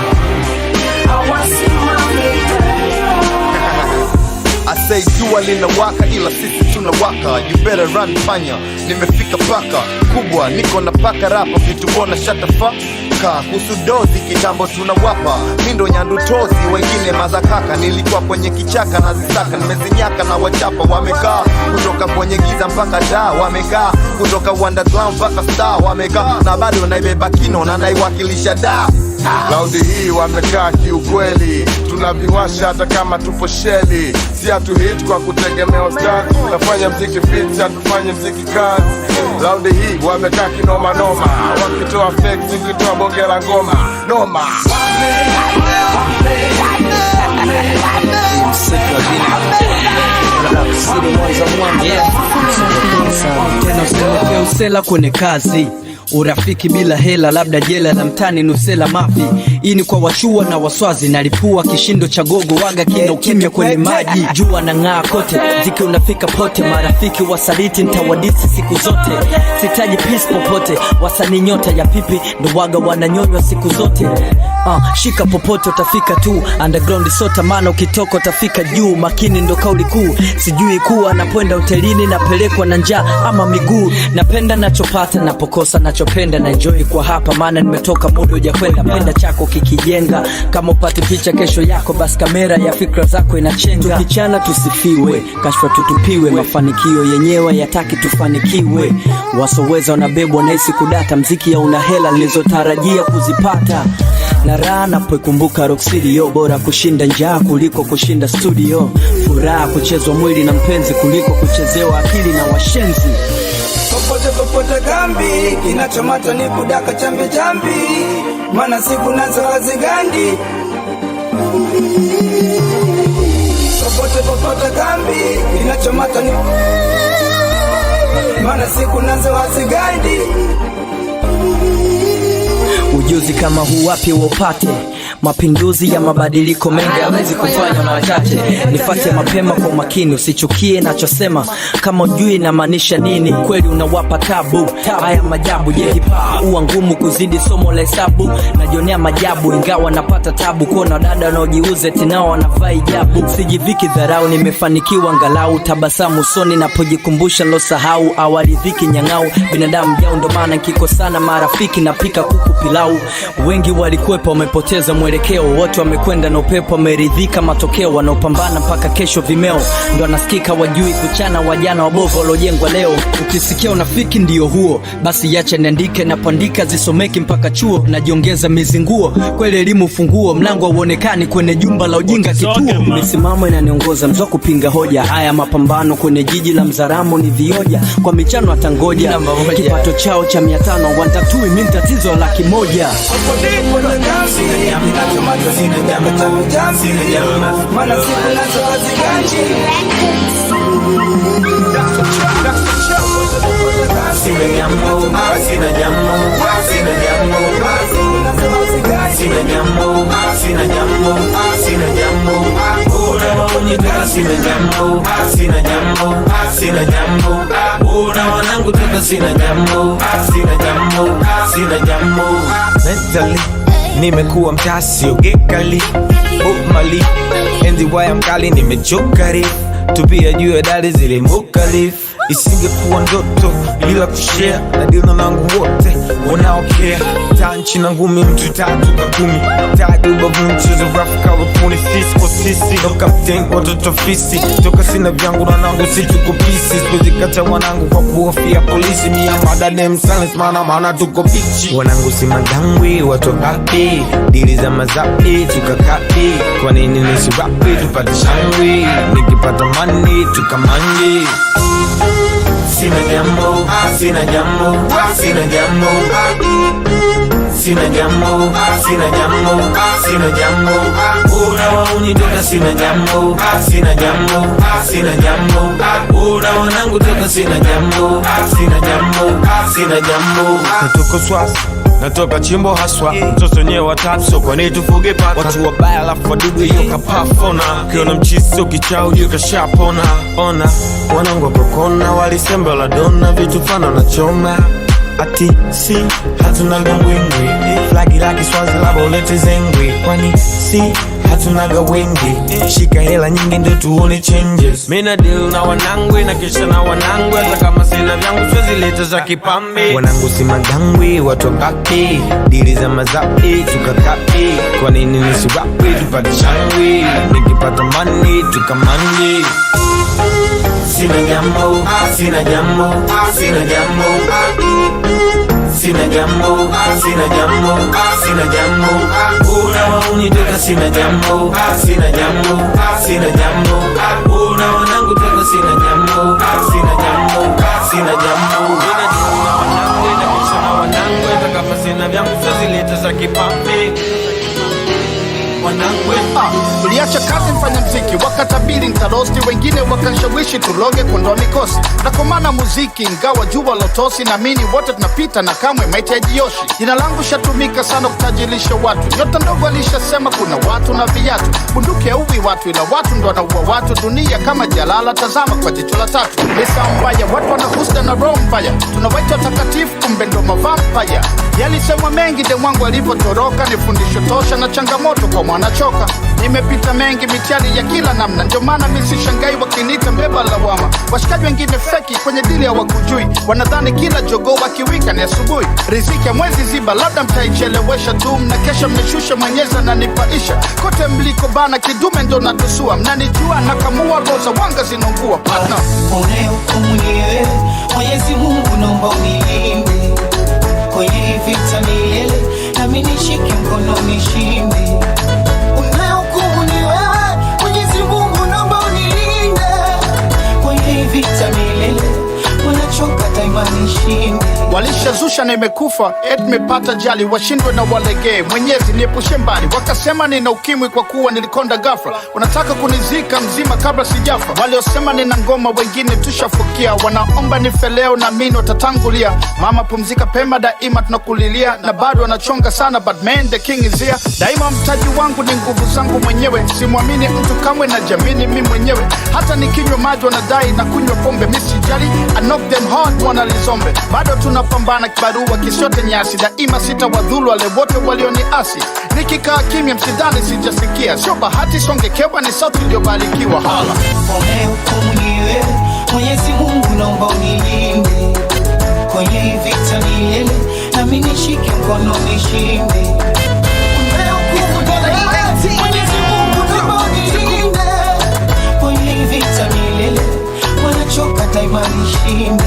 I say jua linawaka ila sisi tunawaka. You better run panya. Nimefika paka kubwa niko na paka rapa vitu bona shut the fuck. kaka kusudozi kitambo tunawapa mindo nyandutozi wengine mazakaka nilikuwa kwenye kichaka na zisaka nimezinyaka na wachapa wamekaa kutoka kwenye giza mpaka taa wamekaa kutoka underground mpaka star wamekaa na bado naibeba kino na naiwakilisha da Laundi hii wamekaa kiukweli, tunaviwasha hata kama tupo sheli. Si hatu hit kwa kutegemea ustazi, nafanya mziki fit, hatufanye mziki kazi. Laundi hii wamekaa kinoma noma, wakitoa fake, zikitoa bonge la ngoma noma. Tena usiweke usela kwenye kazi, urafiki bila hela, labda jela la mtani nusela mafi. Hii ni kwa wachua na waswazi, nalipua kishindo cha gogo waga kina ukimya kwenye maji. Jua na ng'aa kote, ziki unafika pote, marafiki wasaliti ntawadisi siku zote. Sitaji peace popote, wasani nyota ya pipi ndo waga wananyonywa siku zote. Shika popote utafika tu, underground sota maana ukitoka utafika juu. Makini ndo kauli kuu, sijui kuwa napoenda hotelini napelekwa na njaa ama miguu. Napenda nachopata, napokosa nachopenda, na enjoy kwa hapa maana nimetoka muda hujakwenda. Penda chako kikijenga, kama upate picha kesho yako basi kamera ya fikra zako inachenga. Tukichana tusifiwe, kashfa tutupiwe, mafanikio yenyewe yataki tufanikiwe. Wasoweza wanabebwa na isi kudata, mziki ya una hela nilizotarajia kuzipata. Na raha napoikumbuka Rock City, bora kushinda njaa kuliko kushinda studio. Furaha kuchezwa mwili na mpenzi kuliko kuchezewa akili na washenzi. Popote gambi, kinachomata ni kudaka chambi chambi, mana siku nazo hazigandi. Popote gambi, kinachomata ni mana siku nazo hazigandi. Ujuzi kama huu wapi wapate, mapinduzi ya mabadiliko mengi hawezi kufanya na wachache. Nifate mapema kwa makini, usichukie nachosema kama ujui na maanisha nini. Kweli unawapa tabu, haya majabu jehipa uwa ngumu kuzidi somo la hesabu. Najionea majabu ingawa napata tabu, kuona dada wanaojiuze tinao wanavaa hijabu. Sijiviki dharau, nimefanikiwa angalau, tabasamu usoni napojikumbusha losahau. Awaridhiki nyang'au, binadamu jao ndo maana nkikosana marafiki napika kuku pilau. Wengi walikwepa wamepoteza mwelekeo, wote wamekwenda na upepo wameridhika matokeo. Wanaopambana mpaka kesho vimeo, ndo anasikika wajui kuchana wajana wabovu walojengwa leo. Ukisikia unafiki ndio huo, basi yacha niandike na pandika zisomeki mpaka chuo. Najiongeza mizinguo, kweli elimu funguo, mlango hauonekani kwenye jumba la ujinga kituo. Misimamo inaniongoza mzo kupinga hoja, haya mapambano kwenye jiji la Mzaramo ni vioja. Kwa michano atangoja, kipato chao cha 500 wantatui mimi tatizo la 100. Mana siku nazo hazigandi. Sina jambo, sina jambo, sina jambo, sina jambo, sina jambo, sina jambo. Unawaunyika sina jambo, sina jambo, sina jambo. Una wanangu toka sina jambo, sina jambo, sina jambo. Mentally nimekuwa mtasi ogekali mali endi waya mkali nimechokari tupia juu ya dali zile mukali. Isingekuwa ndoto ila kushare na dilo nangu wote wanaokea. Tanchi na ngumi mtu tatu kakumi, tadi ubavu mchezo rafu kawa puni sisi kwa sisi. No captain watoto fisi, toka sina vyangu na nangu situ kupisi. Siwezi kacha wanangu kwa kuhofia polisi, mia madadem silence maana tuko bichi. Wanangu si madangwi watu kapi, dili za mazapi tukakapi. Kwa nini nisi rapi tupate shangwi, nikipata money tukamangi. Sina jambo, sina jambo, sina jambo, sina jambo, sina jambo, sina jambo. Unawauni toka sina jambo, sina jambo, sina jambo. Una wanangu toka sina jambo, sina jambo, sina jambo. Natoka swasi, natoka chimbo haswa, mtoto nye watatu so kwa nitufuge pata. Watu wabaya alafu wadudu yoka pafona, kiona mchisi ukichao yuka shapona. Ona, wanangu wakokona walisembe la dona, vitu fana na choma. Ati si hatunaga ngwingwi. Flagi laki swazi labo lete zengwi. Kwani si hatunaga wengi. Shika hela nyingi ndo tuone changes. Mina deal na wanangwe na kisha na wanangwe. Hata kama sina vyangu siwezi leta za kipambi. Wanangu si madangwi, watu wabaki. Dili za mazapi, tukakapi. Kwa nini nisirapi, tupate shangwi. Nikipata money, tukamandi. Sina jambo, sina jambo, sina jambo. Sina jambo, sina jambo, sina jambo. Unawauniteka sina jambo, sina jambo, sina jambo. Unawanangu teka sina jambo, sina jambo, sina jambo. Mina jina wanangu, inakisha na wanangu. Hata kama sina vyangu sazileta za kipambi. Uliacha kazi mfanya mziki, wakatabiri ntarosti, wengine wakanshawishi tuloge kuondoa mikosi. Nakomana muziki ingawa jua lotosi, na mini wote tunapita na kamwe maiti ya jioshi. Jina langu shatumika sana kutajilisha watu, nyota ndogo alishasema kuna watu na viatu. Bunduki hauwi watu ila watu ndo wanaua watu, dunia kama jalala tazama kwa jicho la tatu. Lisa mbaya, watu wanahusda na roho mbaya, tunawaita takatifu kumbe ndo mavampaya. Yalisemwa mengi de mwangu alipotoroka, ni fundisho tosha na changamoto kwa mwanachoka. Nimepita mengi mitihani ya kila namna, ndio maana mimi sishangai wakiniita mbeba lawama. Washikaji wengine feki kwenye dili hawakujui, wanadhani kila jogoo wakiwika ni asubuhi. Riziki ya mwezi ziba, labda mtaichelewesha tu, na kesha mmeshusha Mwenyezi ananipaisha. Kote mliko bana kidume ndo natusua, mnanijua nakamua roza wanga zinongua partner. Unahukumu ni wewe, Mwenyezi Mungu naomba unilinde kwenye vita milele, nami nishike mkono nishinde. Unahukumu ni wewe, Mwenyezi Mungu naomba unilinde kwenye vita milele, wanachoka daima nishinde. Walishazusha na imekufa, mepata jali, washindwe na walegee. Mwenyezi niepushe mbali, wakasema nina ukimwi kwa kuwa nilikonda ghafla. Wanataka kunizika mzima kabla sijafa, waliosema nina ngoma wengine tushafukia. Wanaomba nife leo na mimi watatangulia. Mama pumzika pema, daima tunakulilia, na bado wanachonga sana but man the king is here. Daima mtaji wangu ni nguvu zangu mwenyewe, simwamini mtu kamwe na jamini mimi mwenyewe. Hata nikinywa maji wanadai na kunywa pombe, mimi sijali, I knock them hard wanalizombe. Bado tunapambana kibarua kisiote nyasi, daima sitawadhulu wale wote walioniasi. Nikikaa kimya msidhani sijasikia, sio bahati songekewa, ni sauti iliyobarikiwa. Hala Unahukumu ni wewe, Mwenyezi Mungu naomba unilinde kwenye vita milele, nami nishike mkono nishinde. Unahukumu ni wewe, Mwenyezi Mungu naomba unilinde kwenye vita milele, wanachoka daima nishinde.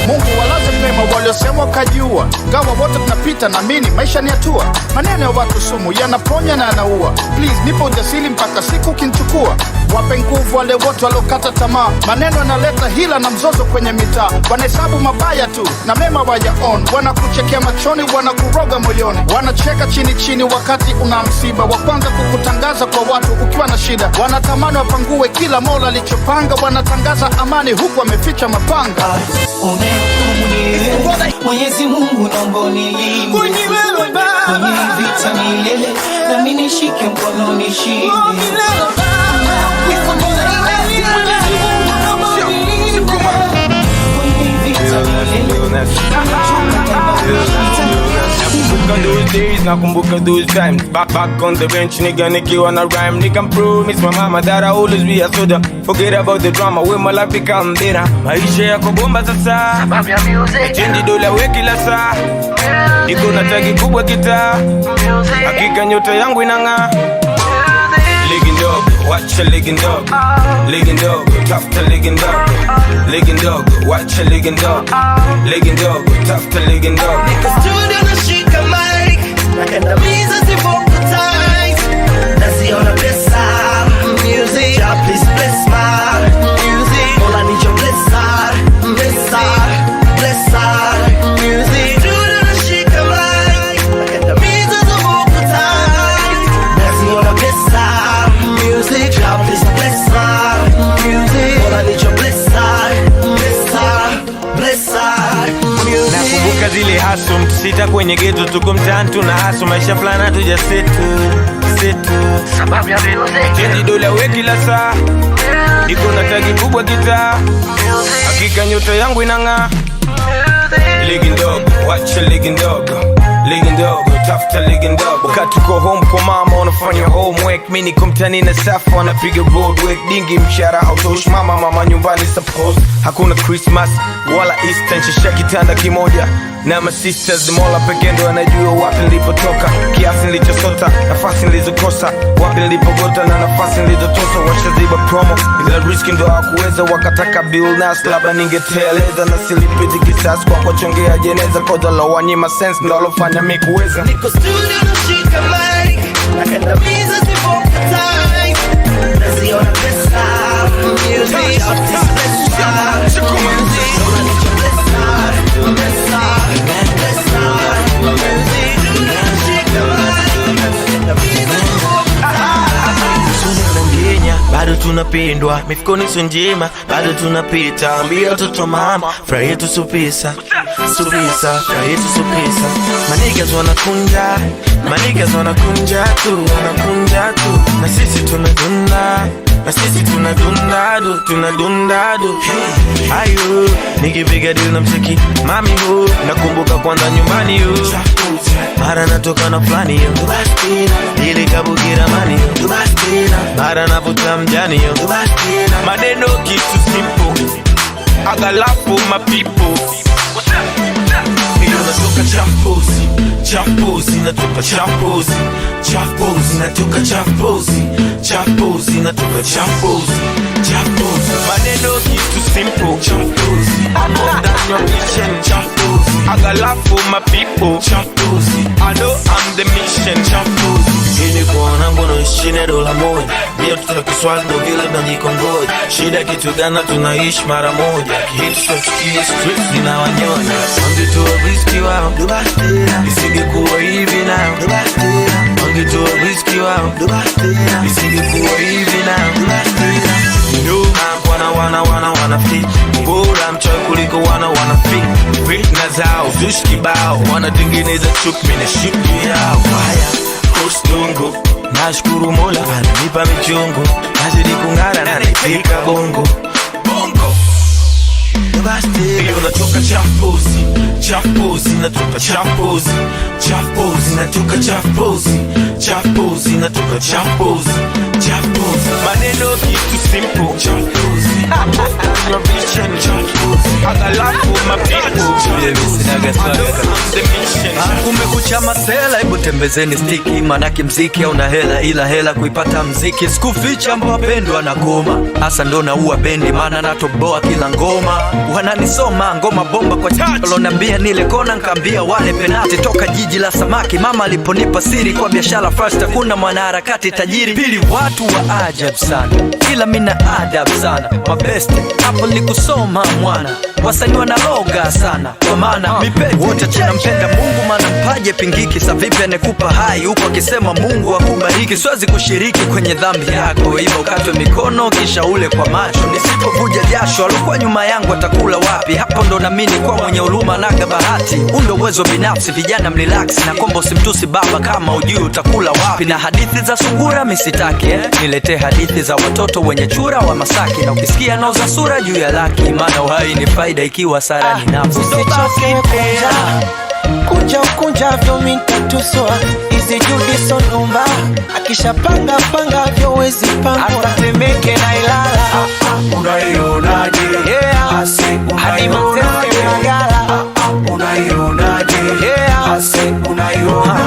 Mungu walaze mema waliosema wakajua, gawa wote tunapita na mini maisha ni hatua. Maneno ya watu sumu yanaponya na yanaua, please nipo ujasiri mpaka siku kinchukua. Wape nguvu wale wote waliokata tamaa, maneno yanaleta hila na mzozo kwenye mitaa. Wanahesabu mabaya tu na mema wayaon, wanakuchekea machoni, wanakuroga moyoni. Wanacheka chini chini wakati una msiba, wa kwanza kukutangaza kwa watu ukiwa na shida. Wanatamani wapangue kila Mola alichopanga, wanatangaza amani huku wameficha mapanga. Unahukumu ni wewe, Mwenyezi Mungu naomba unilinde kwenye vita milele, nami nishike mkono nishinde. Nakumbuka those days, nakumbuka those times. Back on the bench, nigga, nikiwa na rhyme. Nigga, promise my mama that I always be a soda. Forget about the drama, when my life become better. Maisha yako bomba sasa, chendi dola we kila saa. Niko na tagi kubwa kita, hakika nyota yangu inang'aa. Ligging dog, watch a ligging dog. Ligging dog, tough to ligging dog. Ligging dog, watch a ligging dog. Ligging dog, tough to ligging dog. Studio nashika mic, nakandamiza zivokutize, naziona pesa, music, ja please bless my music, all I need your blessing, blessing, music. Studio nashika mic, nakandamiza zivokutize, naziona pesa, music, ja please bless my music, all I need your blessing, music. Nakumbuka zile haso, mtusita kwenye geto, tuko mtaani tuna haso, maisha fulani hatuja setu sababu ya music. Chendi dola we kila saa, niko na tagi kubwa kita, hakika nyota yangu inang'aa. Ligging dog, watch a ligging dog. tafuta ligenda. Wakati uko home kwa mama unafanya homework, mimi niko mtani na safa wanapiga road work. Dingi mshahara hautoshi mama nyumbani suppose. Hakuna Christmas wala Easter, nishasha kitanda kimoja na my sisters. Mola pekee ndo anajua wapi nilipotoka, kiasi nilichosota, nafasi nilizokosa, wapi nilipogota na nafasi nilizotosa. Washaziba promo ila risk ndo hawakuweza, wakataka bill nas labda ningeteleza na silipiti kisasi kwa kuchongea jeneza. Koza lo wanyima sense ndo alofanya mimi kuweza. Niko studio nashika mic, nakandamiza sipoka time, naziona pesa, music, bado tunapendwa, mifukoni sio njema, bado tunapita. Ambia watoto mama, furaha yetu supisa, furaha yetu supisa. Manigas wanakunja tu, na sisi tunadunda du. Ayo, nikipiga deal na mcheki mami hu, nakumbuka kwanza nyumbani hu, mara natoka na flani yo, ili kabukira mani yo, mara navuta mjani yo. Maneno kitu simple, agalafu mapipo. Iyo natoka champozi, natoka champozi, natoka champozi. Maneno kitu simple, champozi, ndani ya kitchen, champozi, agalafu mapipo, champozi. I know I'm the mission, champozi. Ili kuona ngono ishine dola moja, bila tutoka kiswali ndo vile tunajikongoja. Shida kitu gana tunaishi mara moja, kihitu sio tukie streets zinawanyonya. Wangetoa whisky wao, isingekuwa hivi nao. Wangetoa whisky wao, isingekuwa hivi nao. Wana fit, bora mchoyo kuliko wana fit. Fitna zao, zushi kibao, wanatengeneza chuki, mina shuki yao. Haya, kustungu, nashukuru Mola, ananipa michungu, nazidi kungara na nifika bongo. Iyo natoka champozi, natoka champozi. Maneno kitu simple, champozi, agalafu mapipo. Kumekucha masela, ibu tembezeni stiki, manaki mziki au na hela, ila hela kuipata mziki. Sikuficha mbo wapendwa na goma, asa ndo na uwa bendi, mana natoboa kila ngoma. Wananisoma ngoma bomba kwa chalo, nambia nile kona nkambia wale penati. Toka jiji la samaki mama aliponipa siri, kwa biashara first kuna mwanaharakati tajiri. Pili watu wa ajabu sana, ila mina adabu sana. Mabeste hapo nikusoma mwana, wasanii wanaloga sana, kwa maana mipenzi wote tunampenda Mungu, maana mpaje pingiki. Sa vipi anekupa hai huko akisema Mungu akubariki. Siwezi kushiriki kwenye dhambi yako, iba ukatwe mikono kisha ule kwa macho. Nisipovuja jasho alikuwa nyuma yangu atakula wapi? Hapo ndo naamini kwa mwenye huruma naga bahati. Ule uwezo binafsi, vijana mrelax, na kombo simtusi baba kama ujui utakula wapi. Na hadithi za sungura misitaki, niletee hadithi za watoto wenye chura wa Masaki. Na ukisikia nauza sura juu ya laki, maana uhai ni faida ikiwa sara ni nafsi. Kunja vyo mintatuswa, izi judi sonumba, akisha panga vyo wezi pango, atatemeke na Ilala. Unaionaje? Hadi Manzese Magala. Unaionaje?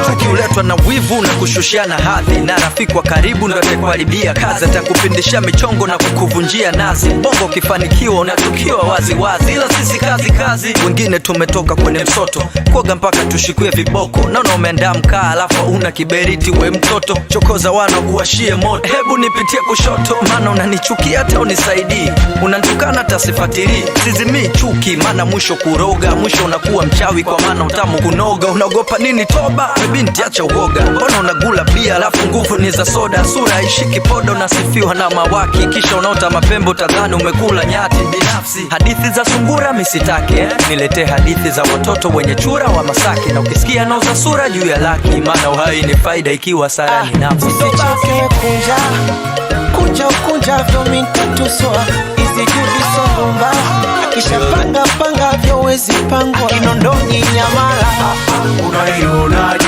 Chuki uletwa na wivu na kushushana hadhi, na rafiki wa karibu ndo atakuharibia kazi, atakupindisha michongo na kukuvunjia nazi. Bongo ukifanikiwa unatukiwa wazi, ila sisi kazi. Wengine tumetoka kwenye msoto, kuoga mpaka tushikie viboko. Naona umeandaa mkaa alafu una kiberiti we mtoto, chokoza wana kuwashie moto. Hebu nipitie kushoto, maana unanichukia hata unisaidii. Unanitukana tasifatiri, sizimi chuki, maana mwisho kuroga. Mwisho unakuwa mchawi kwa maana utamu kunoga. Unaogopa nini toba? Binti acha uoga, mbona unagula bia alafu nguvu ni za soda? Sura haishiki podo, nasifiwa na mawaki, kisha unaota mapembo tadhani umekula nyati. Binafsi hadithi za sungura misitaki, niletee hadithi za watoto wenye chura wa Masaki. Na ukisikia nauza sura juu ya laki, maana uhai ni faida ikiwa sara ni nafsi. Kunja vyo mintatuswa, izi judi sonumba, akisha panga vyo wezi pangwa, Kinondoni Nyamala. Unaionaje?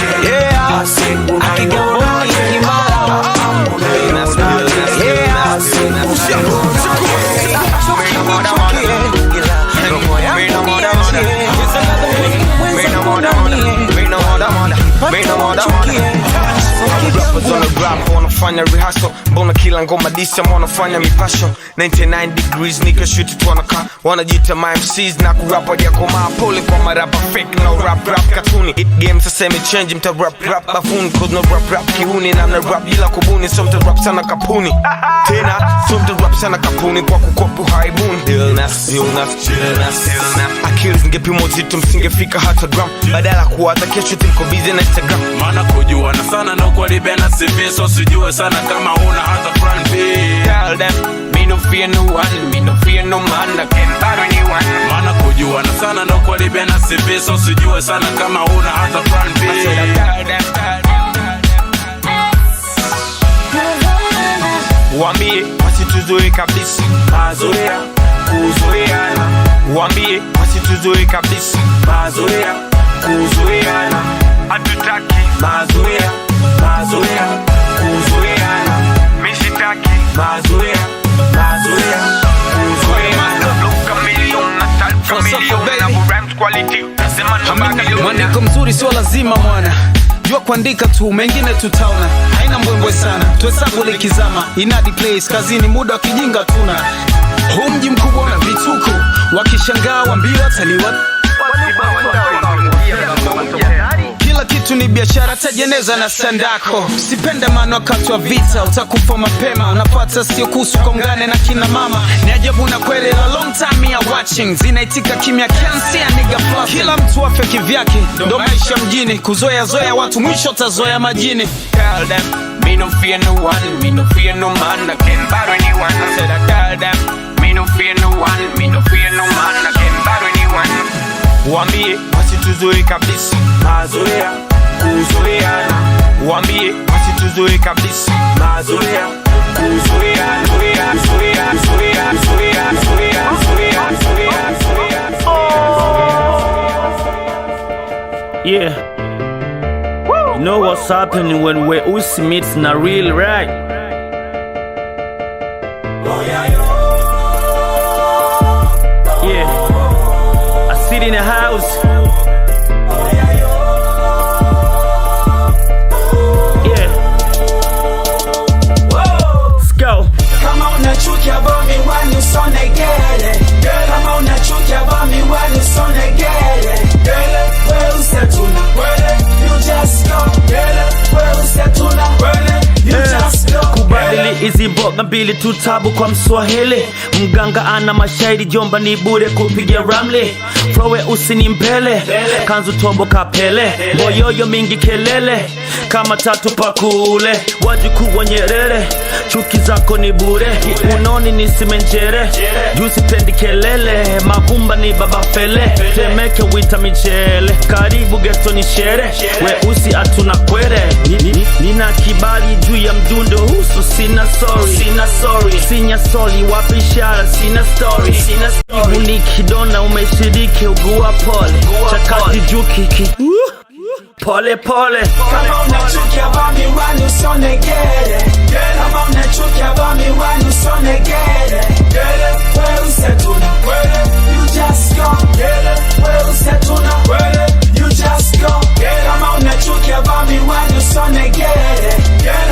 Rappers on the rap wanafanya rehearsal, mbona kila ngoma disa wanafanya mipasho. 99 degrees nika shoot it wanaka, wanajita my MCs na kurapa ya koma pole kwa marapa fake no rap katuni. It game sasa imechange, mta rap bafuni, cause no rap kiuni na rap bila kubuni. So mta rap sana kapuni tena, so mta rap sana kapuni kwa kukopu haibuni. Illness akili zingepimwa uzito msingefika hata gram, badala kuwata kesho tuliko busy na Instagram. Mana kujuana sana na kwa libena CV, so sijue sana kama una hata front page. Tell them me no fear no one, me no fear no man that can battle anyone. Mana kujuana sana na kwa libena CV, so sijue sana kama una hata front page. Tell them wambie wasituzoe kabisa mazoea kuzoeana, wambie wasituzoe kabisa mazoea kuzoeana, hatutaki mazoea kuzoeana, mishitaki mazoea kuzoeana. Mwandiko mzuri sio lazima mwana, jua kuandika tu, mengine tutaona. Haina mbwembwe sana, tuhesabu likizama. Inadi place kazini, muda wa kijinga tuna. Huu mji mkubwa na vituko, wakishangaa wambiwa taliwa. Kila kitu ni biashara, tajeneza na sandako. Sipende maana wakati wa vita utakufa mapema. Unapata sio kuhusu kongane na kina mama. Ni ajabu na kweli, a long time me watching. Zinaitika kimya, can't see a nigga fluff. Kila mtu afe kivyake, ndo maisha mjini. Kuzoea watu, mwisho tazoea majini. Tell them me no fear no one, me no fear no man that can battle anyone. I said I tell them me no fear no one, me no fear no man that can battle anyone. Wambie wasituzoe kabisa mazoea kuzoeana, wambie wasituzoe kabisa mazoea kuzoeana. Yeah, you know what's happening when we Uzi meets na real, right? Yeah, I sit in a house. Yeah, let's go. Kama unachukia bomi wani sonegele, kama unachukia bomi wani sonegele, wewe usetuna, you just go, wewe usetuna, you just go. Kubadili hizi mboga mbili tu tabu kwa Mswahili. Mganga ana mashairi, jomba ni bure kupigia ramli. Flowe usini mpele, kanzu tombo kapele. Boyoyo mingi kelele, kama tatu pakule. Wajukuu wa Nyerere, chuki zako ni bure. Unoni ni simenjere, juu sipendi kelele. Mavumba ni baba fele, Temeke wita michele. Karibu geto ni shere, we usi atuna kwere. Nina kibali juu ya mdundo husu, sina sorry. Sinya soli wapi ishara, sina story. Unikidona umeshiriki ugua pole. Chakati juki pole. Kama unachukia bomi wani sonegele, kama unachukia bomi wani sonegele, wewe usetuna, you just go, wewe usetuna, you just go. Kama unachukia bomi wani sonegele,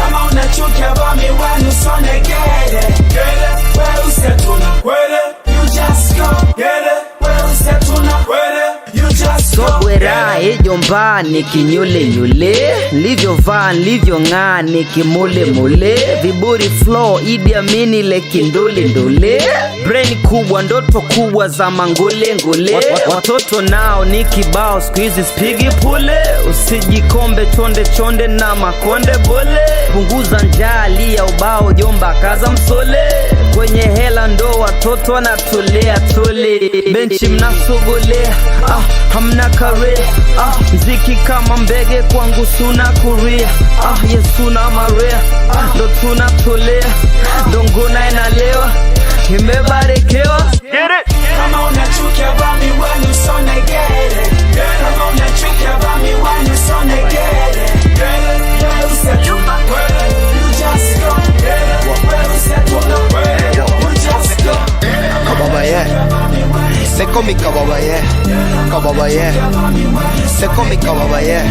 kama unachukia bomi wani sonegele, wewe usetuna, you just go, wewe usetuna, you just go. Sobwera ejomba nikinyule livyovaa livyong'aa nikimule viburi flow Idi Amini lekindole brain kubwa ndoto kubwa za mangule watoto nao ni kibao squeeze spigi pule usijikombe chonde na makonde bole punguza njaa lia ubao jomba kaza msole kwenye hela ndo watoto wanatolea tole benchi mnasogolea hamna kare mziki kama mbege kwangu suna kuria Yesu na Maria ndo tunatolea ndongona inalewa imebarikiwa kama unachukia bami wani sonegele kama unachukia bami wani sonegele wewe usetuna you just go wewe usetuna you just go Kababa yeah, they call me Kababa yeah, Kababa yeah, they call me me Kababa, yeah.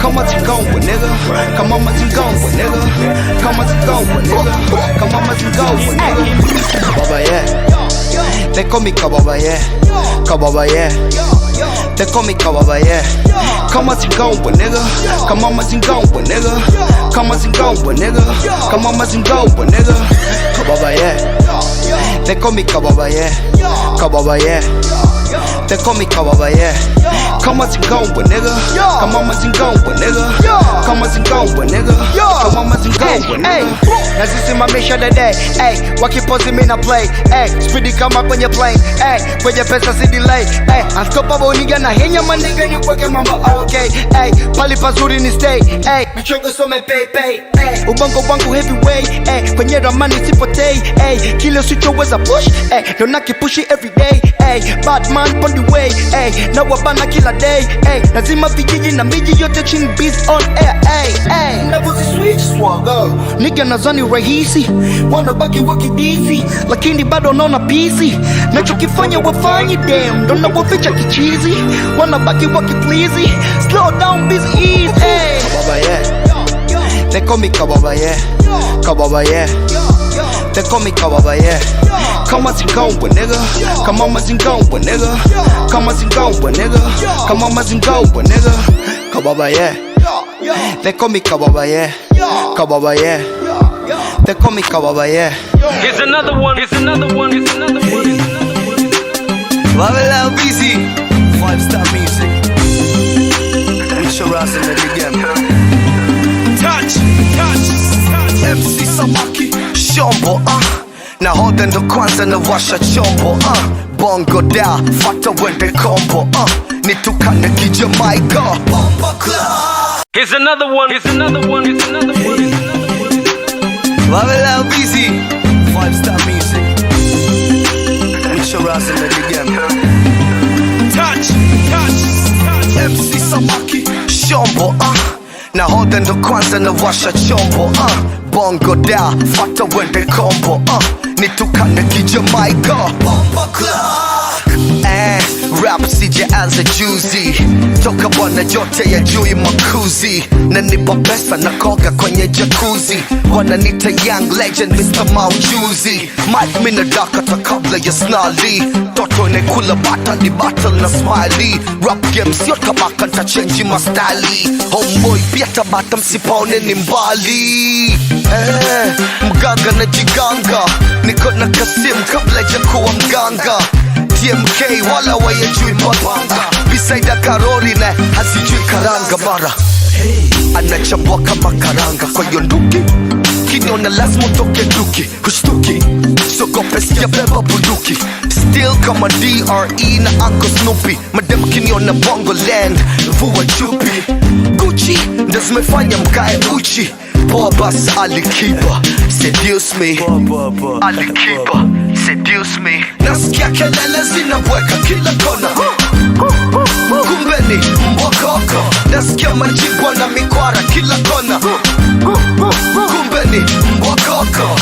Come on, Tingomba, nigga. Come on, Tingomba, nigga. Come on, Tingomba, nigga. Come on, Tingomba, nigga. Kababa, yeah. They call me Kababa, yeah. Kababa, yeah. They call me Kababa, yeah. Come on, Tingomba, nigga. Come on, Tingomba, nigga. Come on, Tingomba, nigga. Come on, Tingomba, nigga. Kababa, yeah. They call me Kababa, yeah. Kababa, yeah. They call me Kababa, yeah. Come on, Tingomba, nigga. Come on, Tingomba, nigga. Come on, Tingomba, nigga. Come on, Tingomba, nigga. Nazisimamisha today, ay, wakipozi mina play, ay, speedy kama kwenye plane, ay, kwenye pesa si delay, ay, unstoppable nigga na henya maniga ni kweke mambo okay, ay, pali pazuri ni stay, ay, michongo some pay, ay, ubongo wangu heavyweight, ay, kwenye ramani sipotei, ay, kile usichoweza push, ay, ndo nakipushi everyday, ay, bad man on the way, ay, na wabana kila day, ay, lazima vijiji na miji yote chini beats on air, ay, navuzi switch swagger, nigga nazani rahisi, wanabaki wakidisi, lakini bado naona busy, nachokifanya wafanyi damn, ndo nawaficha kichizi, wanabaki wakipleasy, slow down busy easy, ay. Kababa, yeah. They call me Kababa, yeah. Kababa, yeah. They call me Kababa, yeah. Come on, Tingomba, nigga. Come on, Tingomba, nigga. Come on, Tingomba, nigga. Come on, Tingomba, nigga. Kababa, yeah. They call me Kababa, yeah. Kababa, yeah. They call me Kababa, yeah. Here's another one. Here's another one. Here's another one. Babylon busy. 5-star music. With your ass in the game. Touch. MC Samaki. Shombo, na hoda ndo kwanza na washa chombo, bongo da, fata wende combo, nitukane kijamaika. Here's another one. Here's another one. Here's another one. Babylon busy. 5-star music. With your ass in the game. Touch. MC Samaki. Shombo, na hoda ndo kwanza na washa chombo, bongo da, fata wende combo, nitukane kijamaika. Rap sijaanza juzi, toka bwana yote ya juu makuzi, na nipa pesa na koga kwenye jacuzzi, wananita young legend Mr. Maujuzi, Mike mina dakata kabla ya snarly, toto nekula bata ni battle na smiley, rap game sio tabaka nta change mastali, homeboy pia tabata msipone ni mbali, mganga na jiganga, niko na Kasim kabla ya kuwa mganga, TMK wala wayejui mabanga, Bisaida Karoli na hazijui karanga mara, anachambua kama karanga kwa hiyo nduki, kiniona lazima utoke nduki, kushtuki, sogope sijabeba bunduki, still kama DRE na Uncle Snoopy, madem kiniona Bongo Land, vua chupi, Gucci, ndo zimefanya mkae uchi, poa bas Alikiba, seduce me, Alikiba, seduce me, nasikia kelele zinabweka kila kona, kumbe ni mbokoko, nasikia majibwa na mikwara kila kona, kumbe ni mbokoko,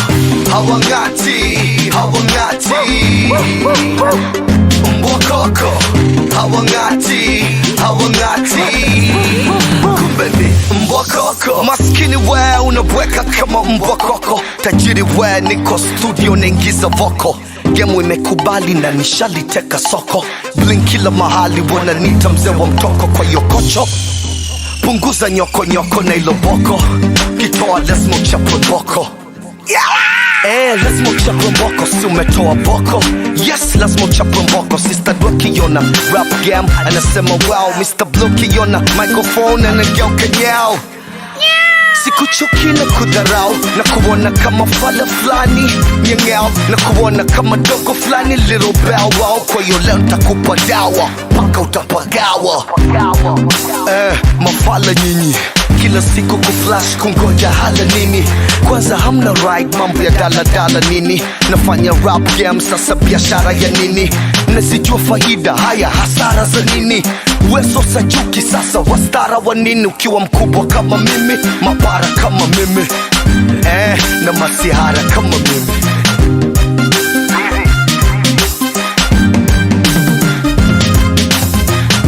hawangati, mbokoko, hawangati, kumbe ni mbokoko, maskini we unabweka kama mbokoko, tajiri we niko studio naingiza voko, gemu imekubali na nishaliteka soko, blink kila mahali wananita mzee wa mtoko kwa yokocho, punguza nyoko na iloboko, kitoa lazima uchapwe boko, lazima uchapwe mboko, si umetoa boko, yes lazima uchapwe mboko, sister dwa kiona rap game, anasema wow, Mr. Blue kiona microphone anageuka nyao, sikuchuki na kudharau, na kuona kama fala flani nyengao, na kuona kama dogo flani little bow wow, kwa hiyo leo nitakupa dawa paka utapagawa, mafala nyinyi kila siku kuflash kungoja hala nini, kwanza hamna ride mambo ya dala nini, nafanya rap game sasa biashara ya nini, nasijua faida haya hasara za nini, weso sajuki sasa wastara wa nini, ukiwa mkubwa kama mimi, mapara kama mimi, na masihara kama mimi,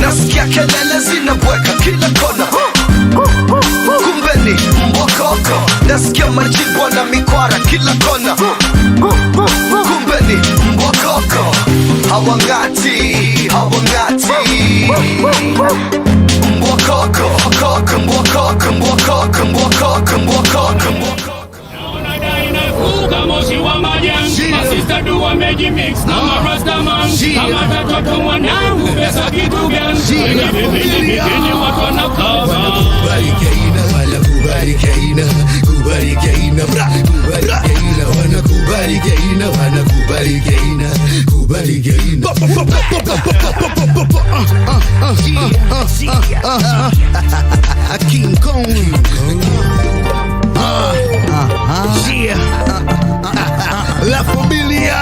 nasikia kelele zinabweka kila kona. Kumbeni mbokoko, nasikia majibwa na mikwara kila kona. Kumbeni mbokoko, hawangati, hawangati. Mbokoko, mbokoko, mbokoko, mbokoko, mbokoko, mbokoko, mbokoko. Kama si wa majani, masista du wa meji mix na marasta man. Kama tatoto wanangu, pesa kitu gani? Wenye watu wanakava. Kubarikaina, wanakubarikaina, kubarikaina, kubarikaina, wanakubarikaina, wanakubarikaina, kubarikaina. King Kong. Yeah. La familia.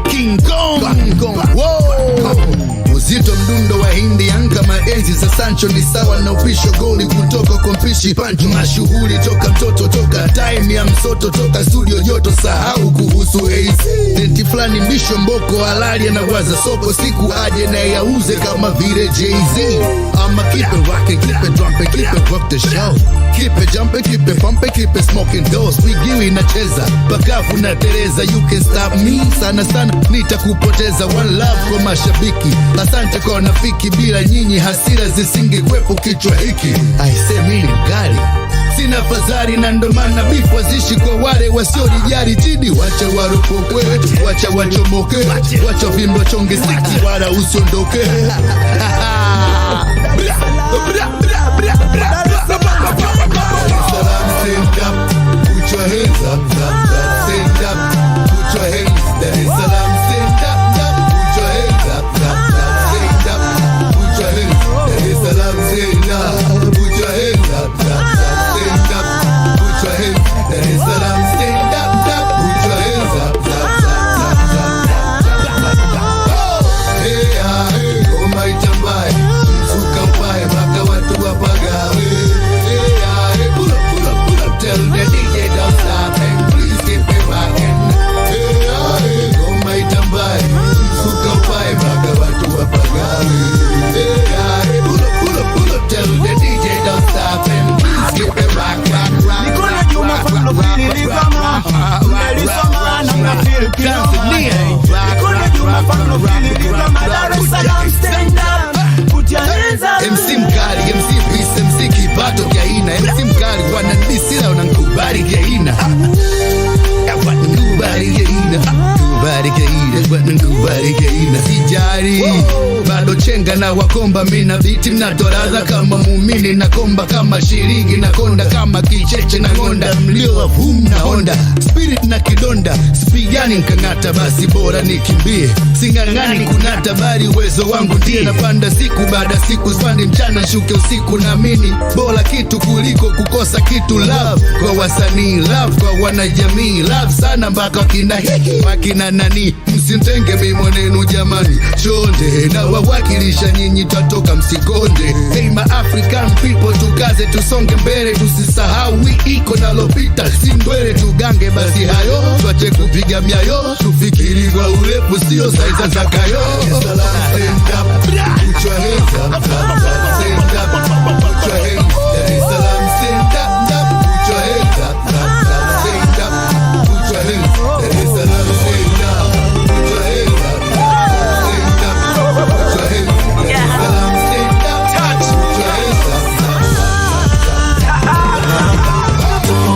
King Kong. Wow. Uzito mdundo wa hindi kama enzi za Sancho ni sawa na upisho goli kutoka kwa mpishi Pancho. Mashughuli toka mtoto, toka time ya msoto, toka studio joto, sahau kuhusu AC. Denti flani mbisho mboko halali anawaza soko, siku aje na yauze kama vile Jay-Z. I'ma keep it rockin', keep it drumpin', keep it work the show. Keep it jumpin', keep it pumpin', keep it smoking doors. Wigi inacheza, bakafu na Tereza. You can stop me, sana sana nitakupoteza. One love kwa mashabiki, asante kwa nafiki. Bila nyinyi hasira zisingekwepo kichwa hiki. Aise mimi mkali, sina fadhali na ndo maana bifu wazishi kwa wale wasiolijali. Jidi wacha waropokwe, wacha wachomoke, wacha vimbo chonge siki wala usiondoke. Stand up, put your hands up, stand up, put your hands. Dar es Salaam, stand up, put your hands up, stand up, put your hands. Dar es Salaam, stand up, put your hands up, stand up, put your hands. Dar es Salaam, stand up, put your hands up, hey, hey, oh my jambai, suka mpai mpaka watu wapagawe. Tell the DJ don't stop and please keep it rockin'. Hey, hey, go my tambai, suka mpai mpaka watu wapagawe. Hey, hey, pull up, tell the DJ don't stop and please keep it rockin'. Nikona Juma Pablo Fili Ligama, Melisoma na Mnafil Tanzania. Nikona Juma Pablo Fili Ligama, Dar es Salaam stand up, put your hands up. MC mkali, MC peace, MC kipato kia ina. MC mkali kwa nandisila unankubali kia ina. Kubali kia ina, kubali kia ina, kubali kia ina. Sijari, bado chenga na wakomba. Mina biti mnatoraza kama muumini na komba, kama shiringi na konda, kama kicheche na ngonda. Mlio wa vum na honda, spirit na kidonda. Sipigani nkangata basi bora nikimbie. Singangani kunata bari uwezo wangu ndiye. Napanda siku baada siku, spandi mchana shuke usiku. Naamini bora kitu kuliko kukosa kitu. Love kwa wasanii, love kwa wanajamii, love sana mpaka wakina hiki wakina nani. Msintenge mimonenu jamani, chonde na wawakilisha nyinyi tatoka msikonde. Hey ma African people, tukaze tusonge mbele, tusisahau iko nalopita sindwele. Tugange basi hayo, tuache kupiga miayo, tufikiri kwa urefu sio saiza zakayo. Salam stand up, put your hands up, stand up, put your hands. Dar es Salaam stand up, put your hands up, stand up, put your hands. Dar es Salaam stand up, put your hands up, stand up, put your hands. Dar es Salaam stand up, put your hands up.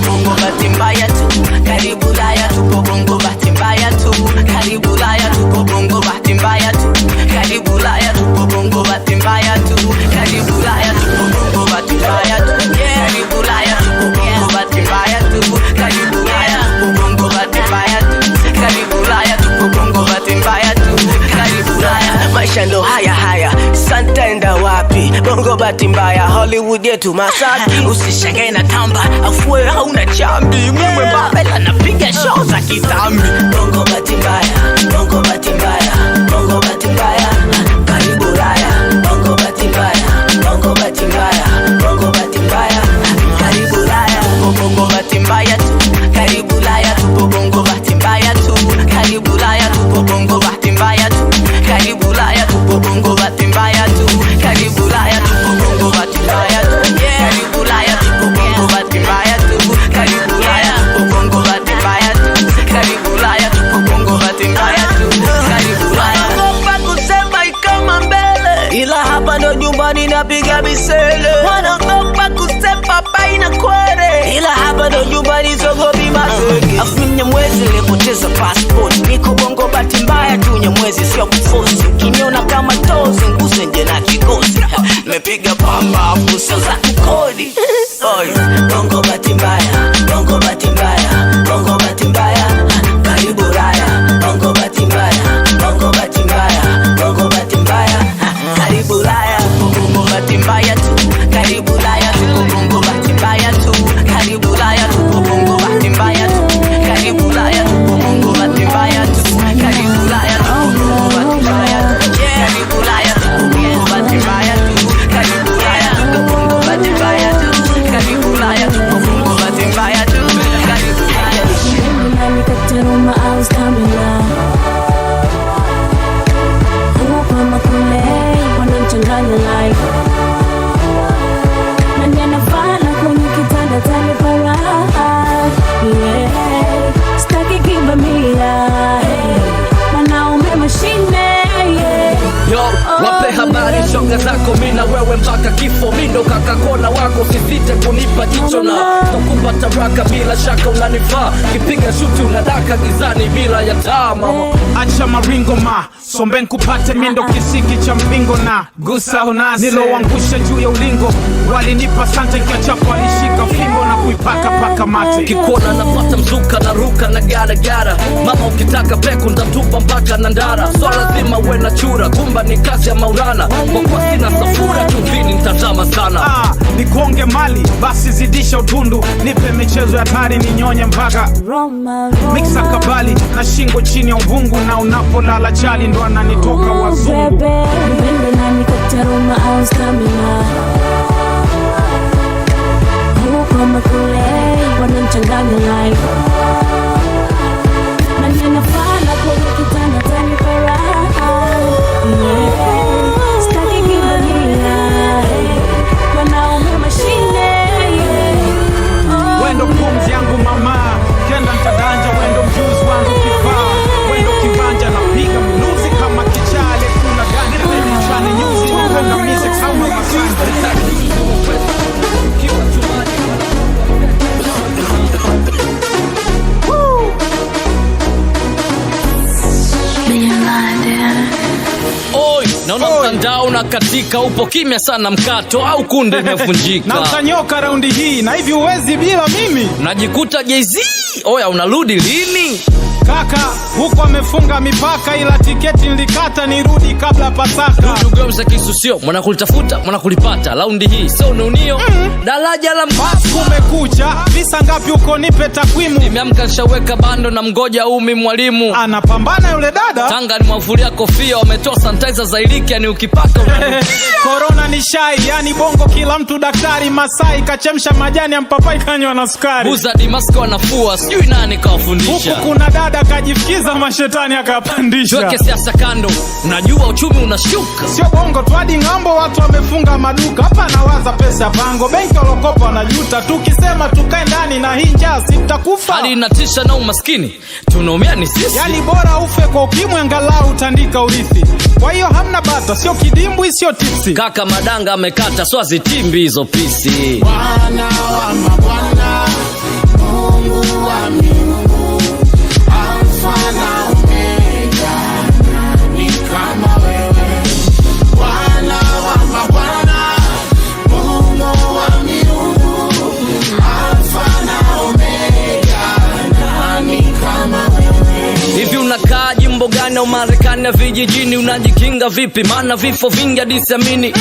Bongo bahati mbaya tu, karibu Ulaya tupo bongo bahati mbaya tu, karibu Ulaya tupo bongo bahati mbaya tu, karibu Ulaya tupo bongo bahati mbaya tu, karibu Ulaya tupo bongo bahati mbaya tu, karibu Ulaya tupo bongo bahati mbaya tu, karibu Ulaya tupo bongo bahati mbaya tu, karibu Ulaya tupo bongo bahati mbaya tu, karibu Ulaya. Maisha ndo haya haya, Santa enda wapi? Bongo bahati mbaya, Hollywood yetu Masaki. Usishangae na tamba, afue hauna chambi. Mwe mbabela napiga show za kitambi. Bongo bahati mbaya, bongo bahati mbaya, bongo bahati mbaya, karibu Ulaya. Bongo bahati mbaya, bongo bahati mbaya, bongo bahati mbaya, karibu Ulaya. Bongo bahati mbaya tu, karibu Ulaya tupo bongo bahati mbaya tu, karibu Ulaya tupo bongo bahati mbaya tu, karibu Ulaya tupo bongo bahati mbaya tu. mtaani napiga misele, wanaogopa kusepa baina kwere, ila hapa ndo nyumbani sogopi mazege. Afu Mnyamwezi nilipoteza passport, niko Bongo bahati mbaya tu Mnyamwezi sio kufosi, kiniona kama tozi nguse nje na kikosi, nimepiga pamba afu sio za kukodi. Oi, Bongo bahati mbaya, Bongo bahati mbaya, Bongo bahati mbaya, karibu raya. Bongo bahati mbaya, Bongo bahati mbaya, Bongo bahati mbaya, karibu raya. Bongo bahati mbaya tu, karibu raya tu. Bongo bahati mbaya tu, karibu raya tu. Bongo bahati mbaya tu, karibu raya tu. Bongo bahati mbaya tu, karibu raya tu. Bongo bahati mbaya tu, karibu raya tu. Bongo bahati mbaya tu, karibu raya tu. Bongo bahati mbaya tu, karibu raya tu. Bongo bahati mbaya tu, karibu raya tu. I was coming up. Huko makule wanachanganya life, na ninafala kwenye kitanda tani para. Yeah, staki kibamia, wanaume mashine. Yo, wape habari shoga zako, mina wewe mpaka kifo. Mindo kakakona wako, sisite kunipa jicho na tokupa taraka. Bila shaka unanifaa, kipiga shuti unadaka gizani bila ya taa mama. Acha maringo ma, sombe nkupate mindo kisiki cha mpingo na gusa unasi. Nilowangusha juu ya ulingo, walinipa sante kachapa, walishika fimbo na kuipaka paka mate. Kikuona napata mzuka na ruka na gara gara. Mama ukitaka peku ndatupa mpaka nandara. Swala zima uwe na chura, kumba ni kazi ya Maulana. Kwa kwa sina safura, chumvini nitazama sana. Nikuonge mali, basi zidisha utundu. Nipe michezo ya tari ninyonye mpaka mixa kabali na shingo chini ya uvungu. Na unapolala chali ndo ananitoka wazungu. Nipende nani kataruma, I was coming up. Huko makule wanachanganya life, na ninafala kwenye kitanda tani para. Yeah, staki kibamia, wanaume mashine. Wendo pumzi yangu mama, kenda mtadanja. Wendo mjuzi wangu kifaa, wendo kibanja na piga mnuzi kama kichale. Kuna gani baby chane nyuzi, wendo music kama masanda. Oi, naona mtandao na katika, upo kimya sana mkato au kunde imevunjika. Na utanyoka raundi hii, na hivi uwezi bila mimi. Najikuta Jay-Z, oya unarudi lini? Kaka, huko amefunga mipaka, ila tiketi nilikata nirudi kabla Pasaka. Ndugu kisusio, mwana kulitafuta, mwana kulipata. Laundi hii, so unio, daraja la mbasi. Kumekucha, visa ngapi uko nipe takwimu. Nimeamka nishaweka bando na mgoja umi mwalimu. Anapambana yule dada. Tanga ni mwafulia kofia, wametoa sanitizer za iliki, yani ukipaka Corona ni shai, yani bongo kila mtu daktari. Masai kachemsha majani ya mpapai kanywa na sukari. Buza Dimasko wanafua, sijui nani kawafundisha. Huku kuna dada kajifikiza mashetani akapandisha. Tuweke siasa kando, unajua uchumi unashuka. Sio bongo tu hadi ngambo, watu wamefunga maduka. Hapa nawaza pesa pango, benki walokopa wanajuta. Tukisema tukae ndani na hii njaa sitakufa. Hali inatisha na umaskini, tunaumia ni sisi. Yani bora ufe kwa ukimwi angalau utandika urithi. Kwa hiyo hamna bata, sio kidimbwi, sio tipsi. Kaka madanga amekata, swazi timbi hizo pisi. Bwana wa mabwana, Mungu wa miungu, Alfa na Omega, nani kama wewe. Bwana wa mabwana, Mungu wa miungu, Alfa na Omega, nani kama wewe. Hivi unakaa jimbo gani au Marekani ya vijijini? Unajikinga vipi? Maana vifo vingi hadi siamini.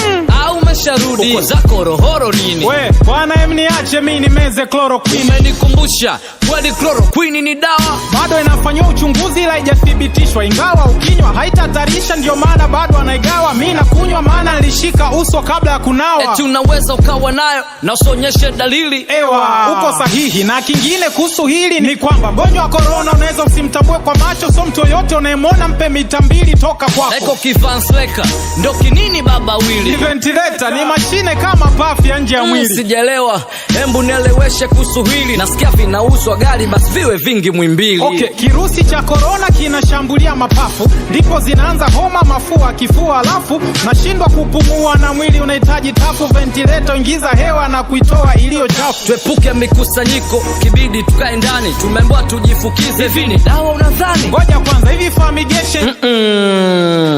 Au umesharudi uko zako rohoro nini? We, bwana niache mimi nimeze chloroquine. Umenikumbusha, kweli chloroquine ni dawa. Bado inafanywa uchunguzi ila haijathibitishwa. Ingawa ukinywa haitatarisha, ndio maana bado anaigawa. Mimi nakunywa maana nilishika uso kabla ya kunawa. Eti unaweza ukawa nayo na usionyeshe dalili. Ewa, uko sahihi. Na kingine kuhusu hili ni kwamba mgonjwa wa corona unaweza usimtambue kwa macho. So mtu yoyote unayemwona mpe mita 2 toka kwako. Eko kifansleka, ndo kinini baba wili. Ni ventilator, ni mashine kama pafu ya nje ya mwili. Sijaelewa, hembu nieleweshe kuhusu hili. Nasikia vinauzwa vichwa gari basi viwe vingi Muhimbili. Okay, kirusi cha corona kinashambulia mapafu, ndipo zinaanza homa, mafua, kifua, alafu nashindwa kupumua na mwili unahitaji tafu, ventilator ingiza hewa na kuitoa iliyo chafu. Tuepuke mikusanyiko, kibidi tukae ndani, tumeambiwa tujifukize. Vini dawa unadhani? Ngoja kwanza, hivi fumigation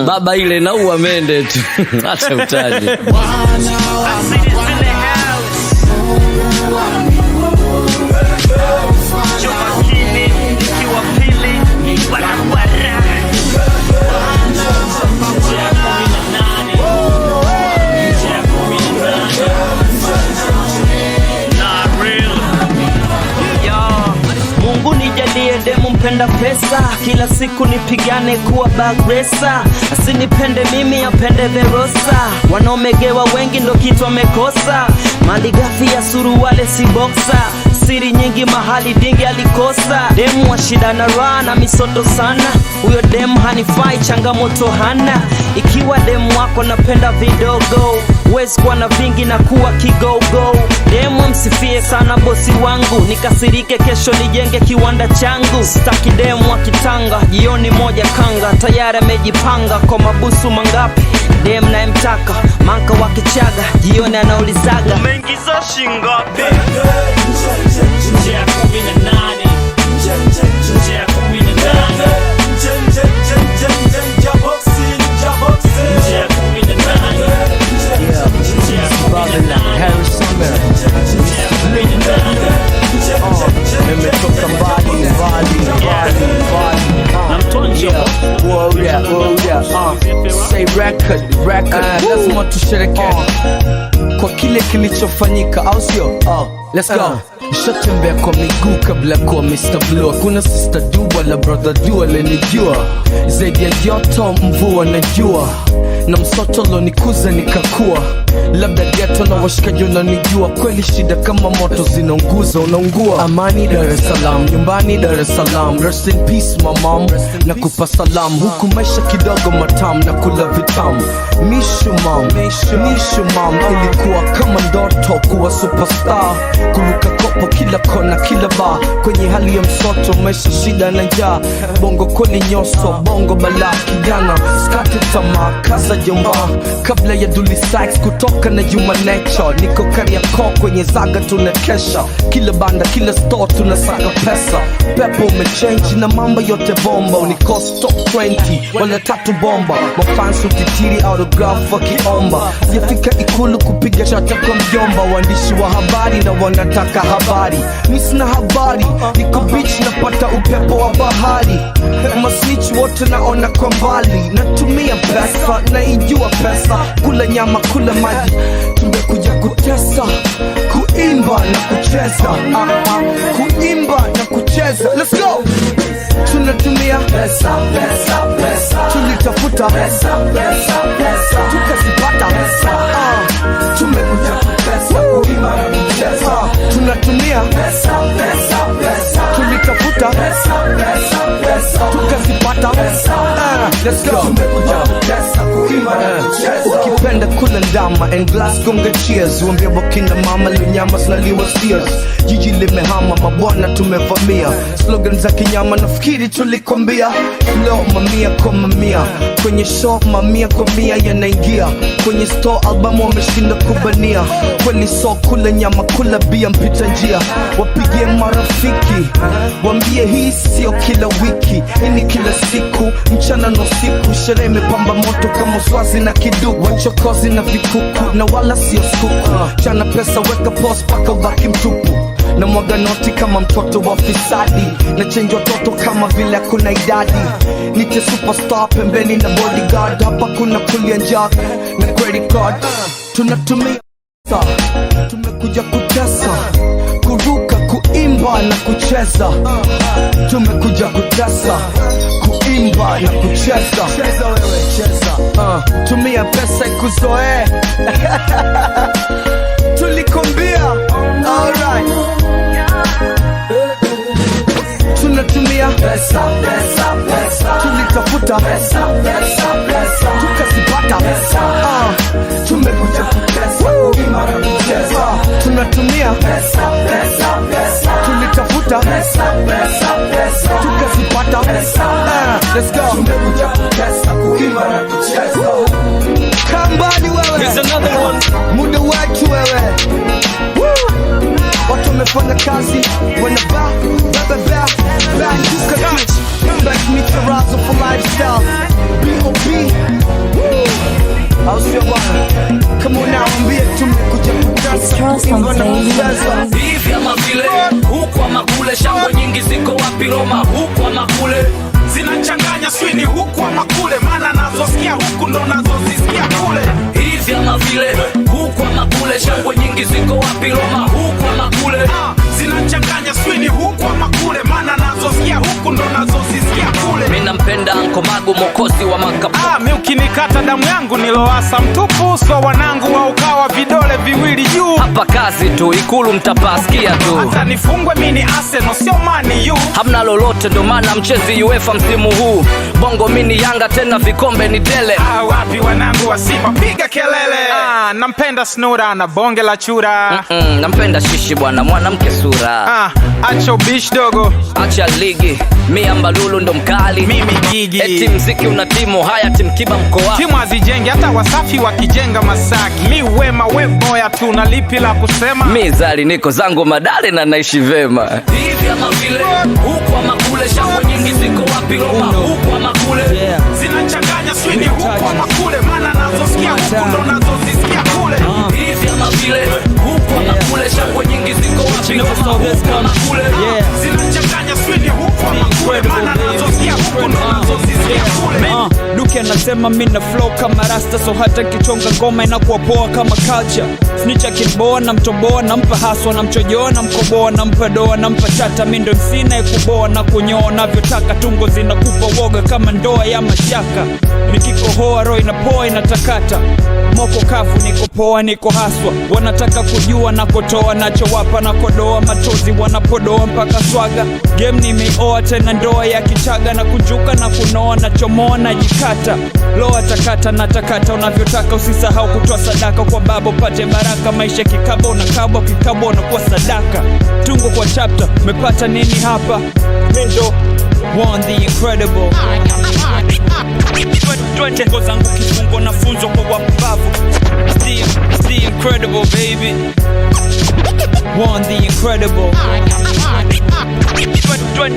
baba ile naua mende tu. Acha utaji. Mungu nijalie demu mpenda pesa, kila siku nipigane kuwa bagresa, asinipende mimi apende Verosa, wanaomegewa wengi ndo kitu wamekosa, malighafi ya suruwale si boxer, siri nyingi mahali dingi alikosa, demu wa shida na raha na misoto sana, huyo demu hanifai changamoto hana, ikiwa demu wako napenda vidogo, wezi kuwa na vingi na kuwa kigogo, demu msifie sana bosi wangu, nikasirike kesho nijenge kiwanda changu, staki demu wa kitanga, jioni moja kanga, tayari amejipanga kwa mabusu mangapi, demu naye mtaka, manka wa kichaga, jioni anaulizaga umeingiza shingapi? Nje ya 18, nje ya 18, Say record, lazima tushereke kwa kile kilichofanyika, au sio? Let's go. Nishatembea kwa miguu kabla kwa Mr. Blue. Kuna sister du wala brother du alenijua, zaidi ya joto mvua na jua, na msoto lonikuza nikakua, labda ghetto na washikaji unanijua, kweli shida kama moto zinaunguza unaungua. Amani Dar es Salaam, nyumbani Dar es Salaam, rest in peace my mom, na kupa salam, huku maisha kidogo matamu na kula vitamu. Mishu mam, ilikuwa kama ndoto kuwa superstar, kuruka kopo kila kona kila bar, kwenye hali ya msoto, maisha shida na njaa, bongo kweli nyoso, bongo bala kijana, skate tamaa, kaza jomba, kabla ya Dully Sykes kutoka na Human Nature, niko Kariakoo kwenye zaga tunakesha, kila banda kila store tunasaka pesa, pepo umechange na mambo yote bomba, unikost top 20 wala tatu bomba, mafans utitiri autograph wakiomba, sijafika ikulu kupiga chata kwa mjomba, waandishi wa habari na wanataka habari, mi sina habari, niko beach napata upepo wa bahari, masnitch wote naona kwa mbali, natumia pesa, naijua pesa, kula nyama kula maji, tumekuja kutesa, kuimba na kucheza, kuimba na kucheza, let's go. Tunatumia pesa, tulitafuta pesa, tukazipata pesa, tumekuja kutesa, kuimba na kucheza, tunatumia pesa, tulitafuta pesa, tukazipata pesa, let's go. Tumekuja kutesa, kuimba na kucheza, ukipenda kula ndama and glass gonga cheers, uambia wakina mama linyama zinaliwa steers, jiji limehama mabwana tumevamia, slogan za kinyama nafikiri tulikwambia, flow mamia kwa mamia, kwenye show mamia kwa mia yanaingia, kwenye store albamu wameshinda kubania, kweli so kula nyama kula bia mpita njia, wapigie marafiki, wambie hii sio kila wiki, hii ni kila siku, mchana na usiku, sherehe imepamba moto kama swazi na kiduku, wachokozi na vikuku na wala sio skuku, chana pesa weka post paka ubaki mtupu, na mwaga noti kama mtoto wa fisadi, na change watoto kama vile kuna idadi, nite superstar pembeni na bodyguard, hapa kuna kulia njak na credit card, tunatumia tumekuja kutesa, kuruka kuimba na kucheza, tumekuja kutesa, kuimba na kucheza, cheza wewe cheza, tumia pesa ikuzoe tulikombia, alright, tunatumia pesa, tulitafuta pesa, tukazipata pesa, tumekuja kutesa, kuimba na kucheza, tunatumia pesa, tulitafuta pesa, wanafanya kazi wanavaa banduka Black Mitarazo for lifestyle B.O.B. I'll see you bwana. Come on now, ambie tumekuja kutasa kuimba na kujaza. Hivi ama vile, huku ama kule, shangwe nyingi ziko wapi Roma, huku ama kule. Zinachanganya swini huku ama kule, maana nazosikia huku ndo nazozisikia kule. Hivi ama vile, huku ama kule, shangwe nyingi ziko wapi Roma, huku ama kule. Zinachanganya swini huku ama kule, maana nazosikia huku ndo nazozisikia kule. Mimi nampenda Anko Magu mokosi wa makapu. Mimi ukinikata damu yangu niloasa mtupu, so wanangu wa ukawa vidole viwili juu. Hapa kazi tu, Ikulu mtapasikia tu. Hata nifungwe mimi ni Arsenal sio Man U. Hamna lolote ndo maana mchezi UEFA msimu huu. Bongo mini Yanga tena vikombe ni tele. Wapi wanangu wa Simba piga kelele. Nampenda Snura na bonge la chura. Nampenda Shishi bwana mwanamke sura. Acha ubish dogo, acha ligi. Mimi Ambalulu ndo mkali, mimi gigi. Eti mziki una timu, haya timu Kiba mko wapi? Timu hazijengi hata Wasafi wakijenga Masaki. Mi wema we boya tu na lipi la kusema. Mi zali niko zangu Madale na naishi vema. Hivi ama vile, huku ama kule, shangwe nyingi ziko wapi Roma, huku ama kule. Zinachanganya swini huku ama kule, maana nazosikia huku ndo nazozisikia kule. Hivi ama vile, huku ama kule, shangwe nyingi ziko wapi Roma, huku ama kule. Zinachanganya swini huku ama kule, maana nazosikia huku ndo nazozisikia kule. Duke anasema mina flow kama rasta, so hata kichonga ngoma inakuwa poa kama culture. Snitcha kiboa na mtoboa, nampa haswa na mchojoa na mkoboa, nampa doa nampa chata. Mindo msina kuboa na kunyoa navyotaka, tungo zinakupa woga kama ndoa ya mashaka. Nikikohoa roho inapoa inatakata, moko kavu niko poa niko haswa. Wanataka kujua nakotoa nachowapa na kodoa, matozi wanapodoa mpaka swaga. Game nimeoa tena ndoa ya kichaga, na kunjuka na kunoa na chomoa na jikata. Loa takata na takata unavyotaka, usisahau kutoa sadaka kwa baba upate baraka. Maisha kikabo unakabwa, kikabo unakuwa sadaka. Tungo kwa chapter, mepata nini hapa? Mindo One the incredible. Tungo zangu kifungo na funzo kwa wapavu. Still incredible baby. One the incredible.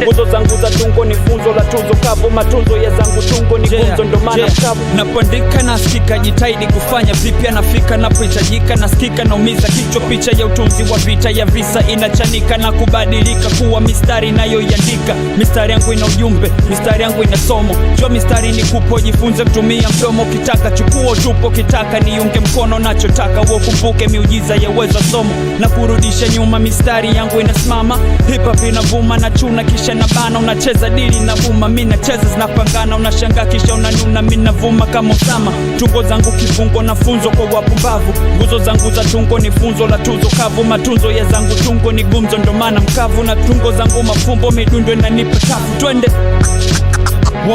Nguzo zangu za tungo ni funzo la tuzo kavu, matunzo ya zangu tungo ni gumzo ndo maana kavu. Napandika na sikika, jitaidi kufanya vipya, nafika napohitajika, nasikika naumiza kichwa. Picha ya utunzi wa vita ya visa inachanika na kubadilika kuwa mistari nayoiandika. Mistari yangu ina ujumbe, mistari yangu ina somo. Jua mistari ni kupo, jifunze kutumia mdomo. Kitaka chukua tupo, kitaka niunge mkono nachotaka. Ukumbuke miujiza ya uwezo somo na kurudisha nyuma. Mistari yangu inasimama, hip hop inavuma na chuna kisha na bana. Unacheza dili na vuma, mimi nacheza zinapangana. Unashangaa kisha unanuna, mimi navuma kama Osama. Tungo zangu kifungo na funzo kwa wapumbavu. Nguzo zangu za tungo ni funzo la tuzo kavu, matunzo ya zangu tungo ni gumzo ndo maana mkavu. Na tungo zangu mafumbo midundo inanipa tafu. Twende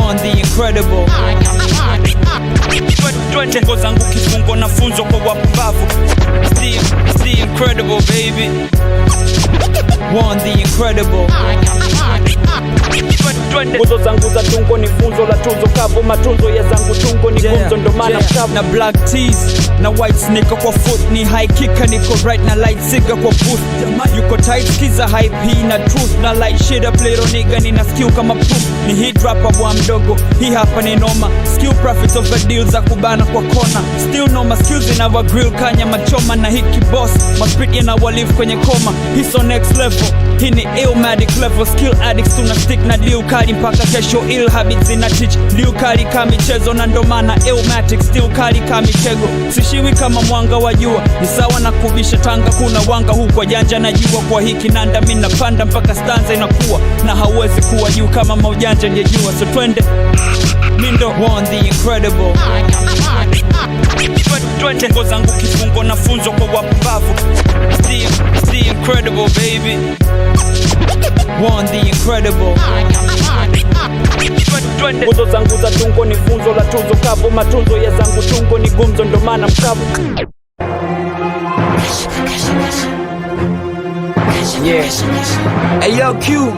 One the incredible. Tungo zangu kifungo na funzo kwa wapumbavu. Still incredible baby. One the incredible. Nguzo zangu za tungo ni funzo la tuzo kavu, matunzo ya zangu tungo ni gumzo ndo maana mkavu. Na black tees na white sneaker kwa foot, ni high kicker niko right na light cigar kwa booth. Yuko tight skiza hype hii na truth, na light shit up little nigga nina skill kama proof. Ni hit rapper bwa mdogo, hii hapa ni noma. Skill profits over deals za kubana kwa kona. Still noma skills in our grill kanya machoma na hiki boss. Maspit yana walive kwenye koma, he's on next level. Hii ni illmatic level, skill addicts tuna stick na deal kali mpaka kesho. Ill habits ina teach, deal kali kama michezo na ndo maana illmatic. Still kali kama michego, sishiwi kama mwanga wa jua. Ni sawa na kubisha tanga, kuna wanga huko janja na jua. Kwa hiki nanda mimi napanda mpaka stanza inakuwa, na hauwezi kuwa juu kama maujanja hajajua. So twende Mindo One the incredible. Tungo zangu kifungo na funzo kwa wapumbavu. Still incredible baby. One the incredible. Nguzo zangu za tungo ni funzo la tuzo kavu, matunzo ya zangu tungo ni gumzo ndo maana mkavu. Yeah. Hey yo Q,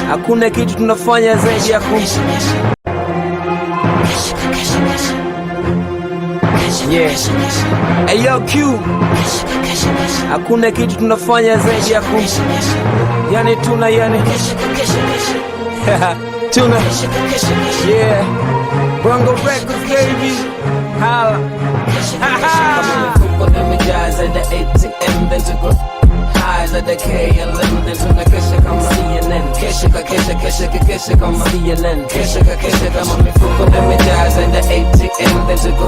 hakuna kitu tunafanya zaidi ya Yeah. Hey yo Q, hakuna kitu tunafanya zaidi ya yani tuna yeah. Bongo Records baby. Holla. Let me jazz at the ATM, then to go highs at the KLM, then to the kesha kama CNN. Kesha kama CNN. Kesha kama mifuko. Let me jazz at the ATM, then to go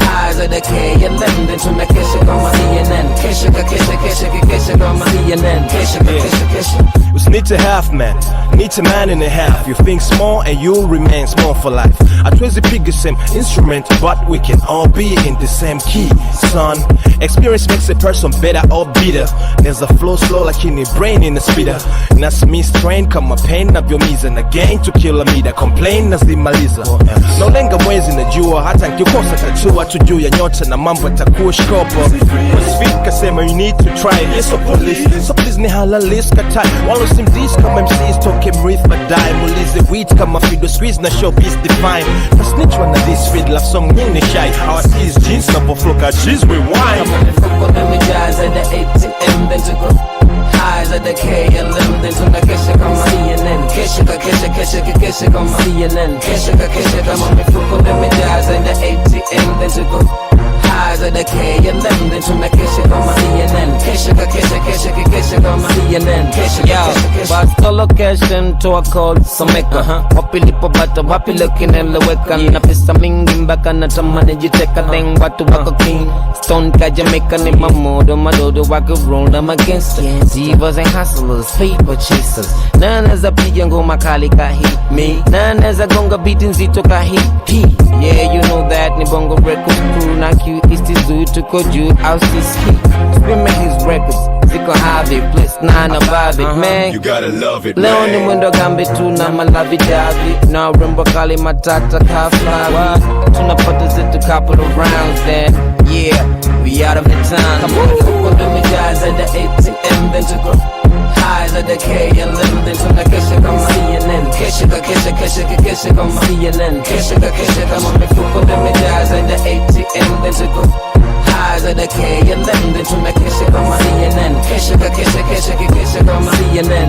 highs at the KLM, then to the kesha kama CNN. Kesha kama CNN. Kesha. It's need a half man, need a man and a half. You think small and you'll remain small for life. Hatuwezi piga same instrument, but we can all be in the same key, son. Experience makes a person better or bitter. There's a flow slow lakini brain in a speeder. Nas me strain kama pain na vyomiza na gain to kilometer. Complain nazimaliza. No lenga mwezi na jua, hata nkikosa kachua tujuu ya nyota na mambo takuwa shkopo. Speak kasema you need to try it. Yes, so police, so please ni halalis katai. Walo simdis kama MCs toke mrith badai. Mulize weed kama Fido Squeeze na showbiz define. Snitch one of this feed love song nyini shy. Our keys jeans na flow ka cheese with wine. Let me jazz at the ATM, then to go highs at the KLM, then to the kesha kama CNN. Kesha kama CNN. Kesha kama mifuko. Let me jazz at the ATM, then to go highs at the KLM, then to the kesha kama CNN. Kesha kama CNN. Basta location to a call Sameka. Wapi lipo bata, wapi looking eleweka. Na pesa mingi mpaka natamani jiteka. Deng watu wako king Stone ka Jamaica ni mamodo. Madodo wako roll them against it. Divas and hustlers, paper chasers. None as a piga ngoma kali ka hit me. None as a gonga beat nzito ka hit P. Yeah, you know that ni Bongo Records crew. Na Q is the zoo to koju out this ski. Spin me his records. Ziko Harvey, plus 9 above it, man. You gotta love it, Leo man. ni mwendo gambi tuna malavi davi. Na urembo kali matata ka fly. Tunapata zetu couple of rounds then. Yeah, we out of the time. Come on, let me jazz at the ATM, then to go highs at the KLM, then to the kesha kama CNN. Kesha kama CNN. Kesha kama mifuko. Let me jazz at the ATM, then to go highs at the KLM, then to the kesha kama CNN. Kesha kama CNN.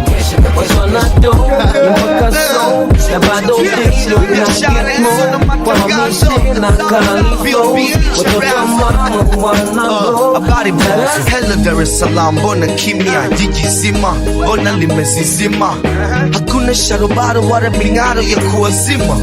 What's on that door? Mpaka so na bado bitch look na get more. Kwa mamishi na kalifo. Watoto mama wanango. Habari boss, hello Dar es Salaam, mbona kimya jiji zima, mbona limezizima, hakuna sharobaro wala ming'aro ya kuwazima.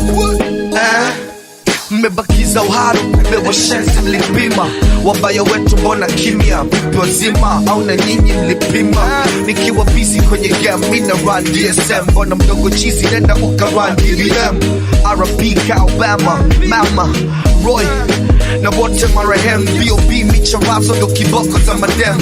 Mmebakiza uharo, mmewa shensi mlipima. Wabaya wetu mbona kimya, vipi wazima au na nyinyi mlipima. Nikiwa busy kwenye game, mina run DSM. Mbona mdogo chizi, nenda uka run DVM. R.P. Alabama, Mama, Roy na wote marehemu. B.O.B. micharazo ndo kiboko za madem.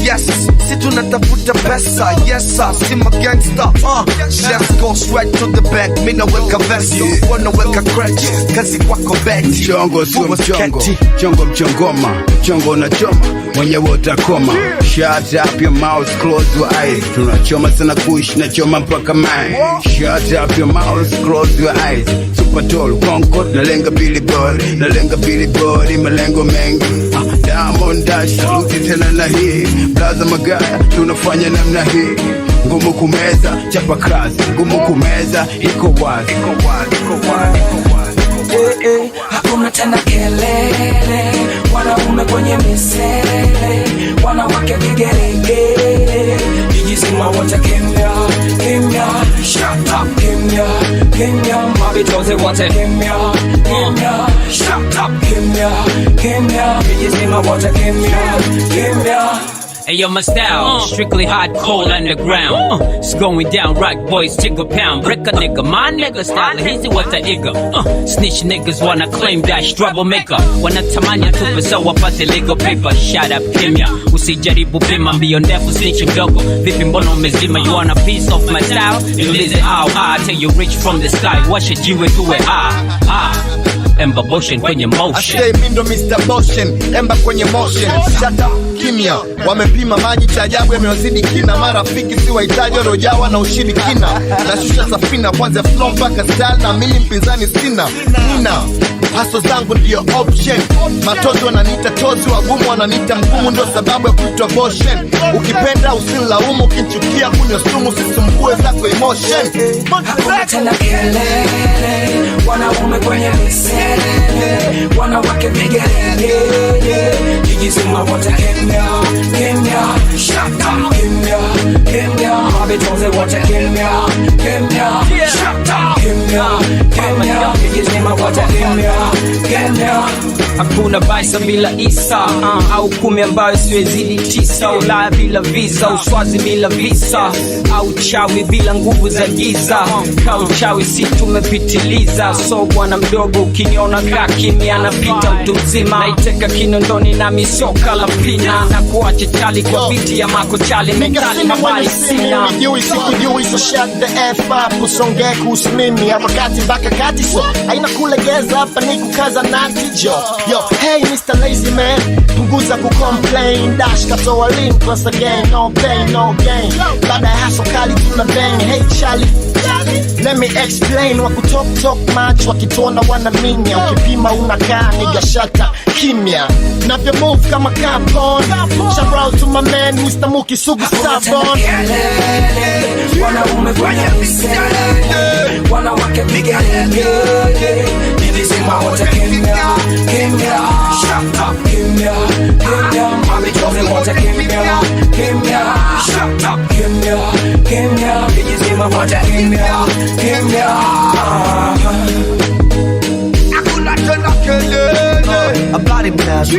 Yes, si tunatafuta pesa. Yes sir, si magangsta. Let's go straight to the bank. Mina weka vesto, wana weka crack. Kazi wako beti. Mchongo sio mchongo, chongo mchongoma. Chongo na choma, mwenyewe utakoma. Shut up your mouth, close your eyes. Tunachoma sana kuishi na choma mpaka mai. Shut up your mouth, close your eyes. Super tall, Concord, nalenga billboard. Nalenga billboard, malengo mengi. Diamond Dash, saluti tena na hii. Blaza magaya, tunafanya namna hii. Ngumu kumeza, chapa kazi. Ngumu kumeza, iko wazi. Hakuna tena kelele, wanaume kwenye misele, wanawake vigelegele. Jiji zima wote kimya, kimya. Shut up, kimya. Mabitozi wote kimya. Shut up, kimya. Jiji zima wote kimya. Hey yo, my style, strictly hardcore underground. It's going down, rock boys, jiggle pound. Break a nigga, my nigga style, easy what the nigga. Snitch niggas wanna claim that troublemaker. Wanatamani tupe so wapate legal paper. Shut up, Kenya. Usijaribu bima, mbio ndefu, snitch mdogo. Vipi mbono umezima, you want a piece of my style? You listen how high, till you reach from the sky. Wash it, jiwe tuwe Emba Boshen kwenye motion. I say mindo Mr. Boshen, Emba kwenye motion. Shut up, kimya. Wamepima maji cha ajabu yamewazidi kina. Marafiki si wahitaji wanaojawa na ushirikina. Nashusha safina kwanza flow mpaka style na mimi mpinzani sina. Nina haso zangu ndio option. Matozi wananiita tozi, wagumu wananiita mgumu, ndo sababu ya kuitwa motion. Ukipenda usinilaumu, ukinchukia kunywa sumu, sisumbue zako emotion. Hakuna tena kelele, wanaume kwenye misele, wanawake vigelegele, jiji zima wote kimya, kimya, shut up, kimya, kimya, mabitoze wote kimya, kimya, shut up, kimya, kimya, jiji zima wote kimya, kimya. Hakuna baisa bila Isa au 10 ambayo siwezidi 9. Ulaya bila visa, uswazi bila visa, au chawi bila nguvu za giza. Kau chawi si tumepitiliza, so bwana mdogo ukiniona kaa kimya, napita mtu mzima. Naiteka Kinondoni na misoka la pina, na kuache chali kwa biti ya makochali. Mentali mabali sina, Yui sikujui, so shut the F up. Usonge kuhusu mimi, harakati mpaka kati, so haina kulegeza hapa ni kukaza nati jo. Yo, hey Mr. Lazy Man, punguza kucomplain. Dash katoa link once again, no pain, no gain. Baada ya haso kali tuna bang. Hey Charlie, let me explain. Waku talk much, wakituona wanaminya. Ukipima unakaa nigga shata kimya. Navyo move kama Capone. Shout out to my man Mr. Muki Sugu Stubborn. Wanaume kwenye misele, wanawake vigelegele, jiji zima wote kimya, kimya, shut up, kimya, kimya, mabitoze wote kimya, kimya, shut up, kimya, kimya, jiji zima wote kimya, kimya. Hakuna tena kelele, a body blast.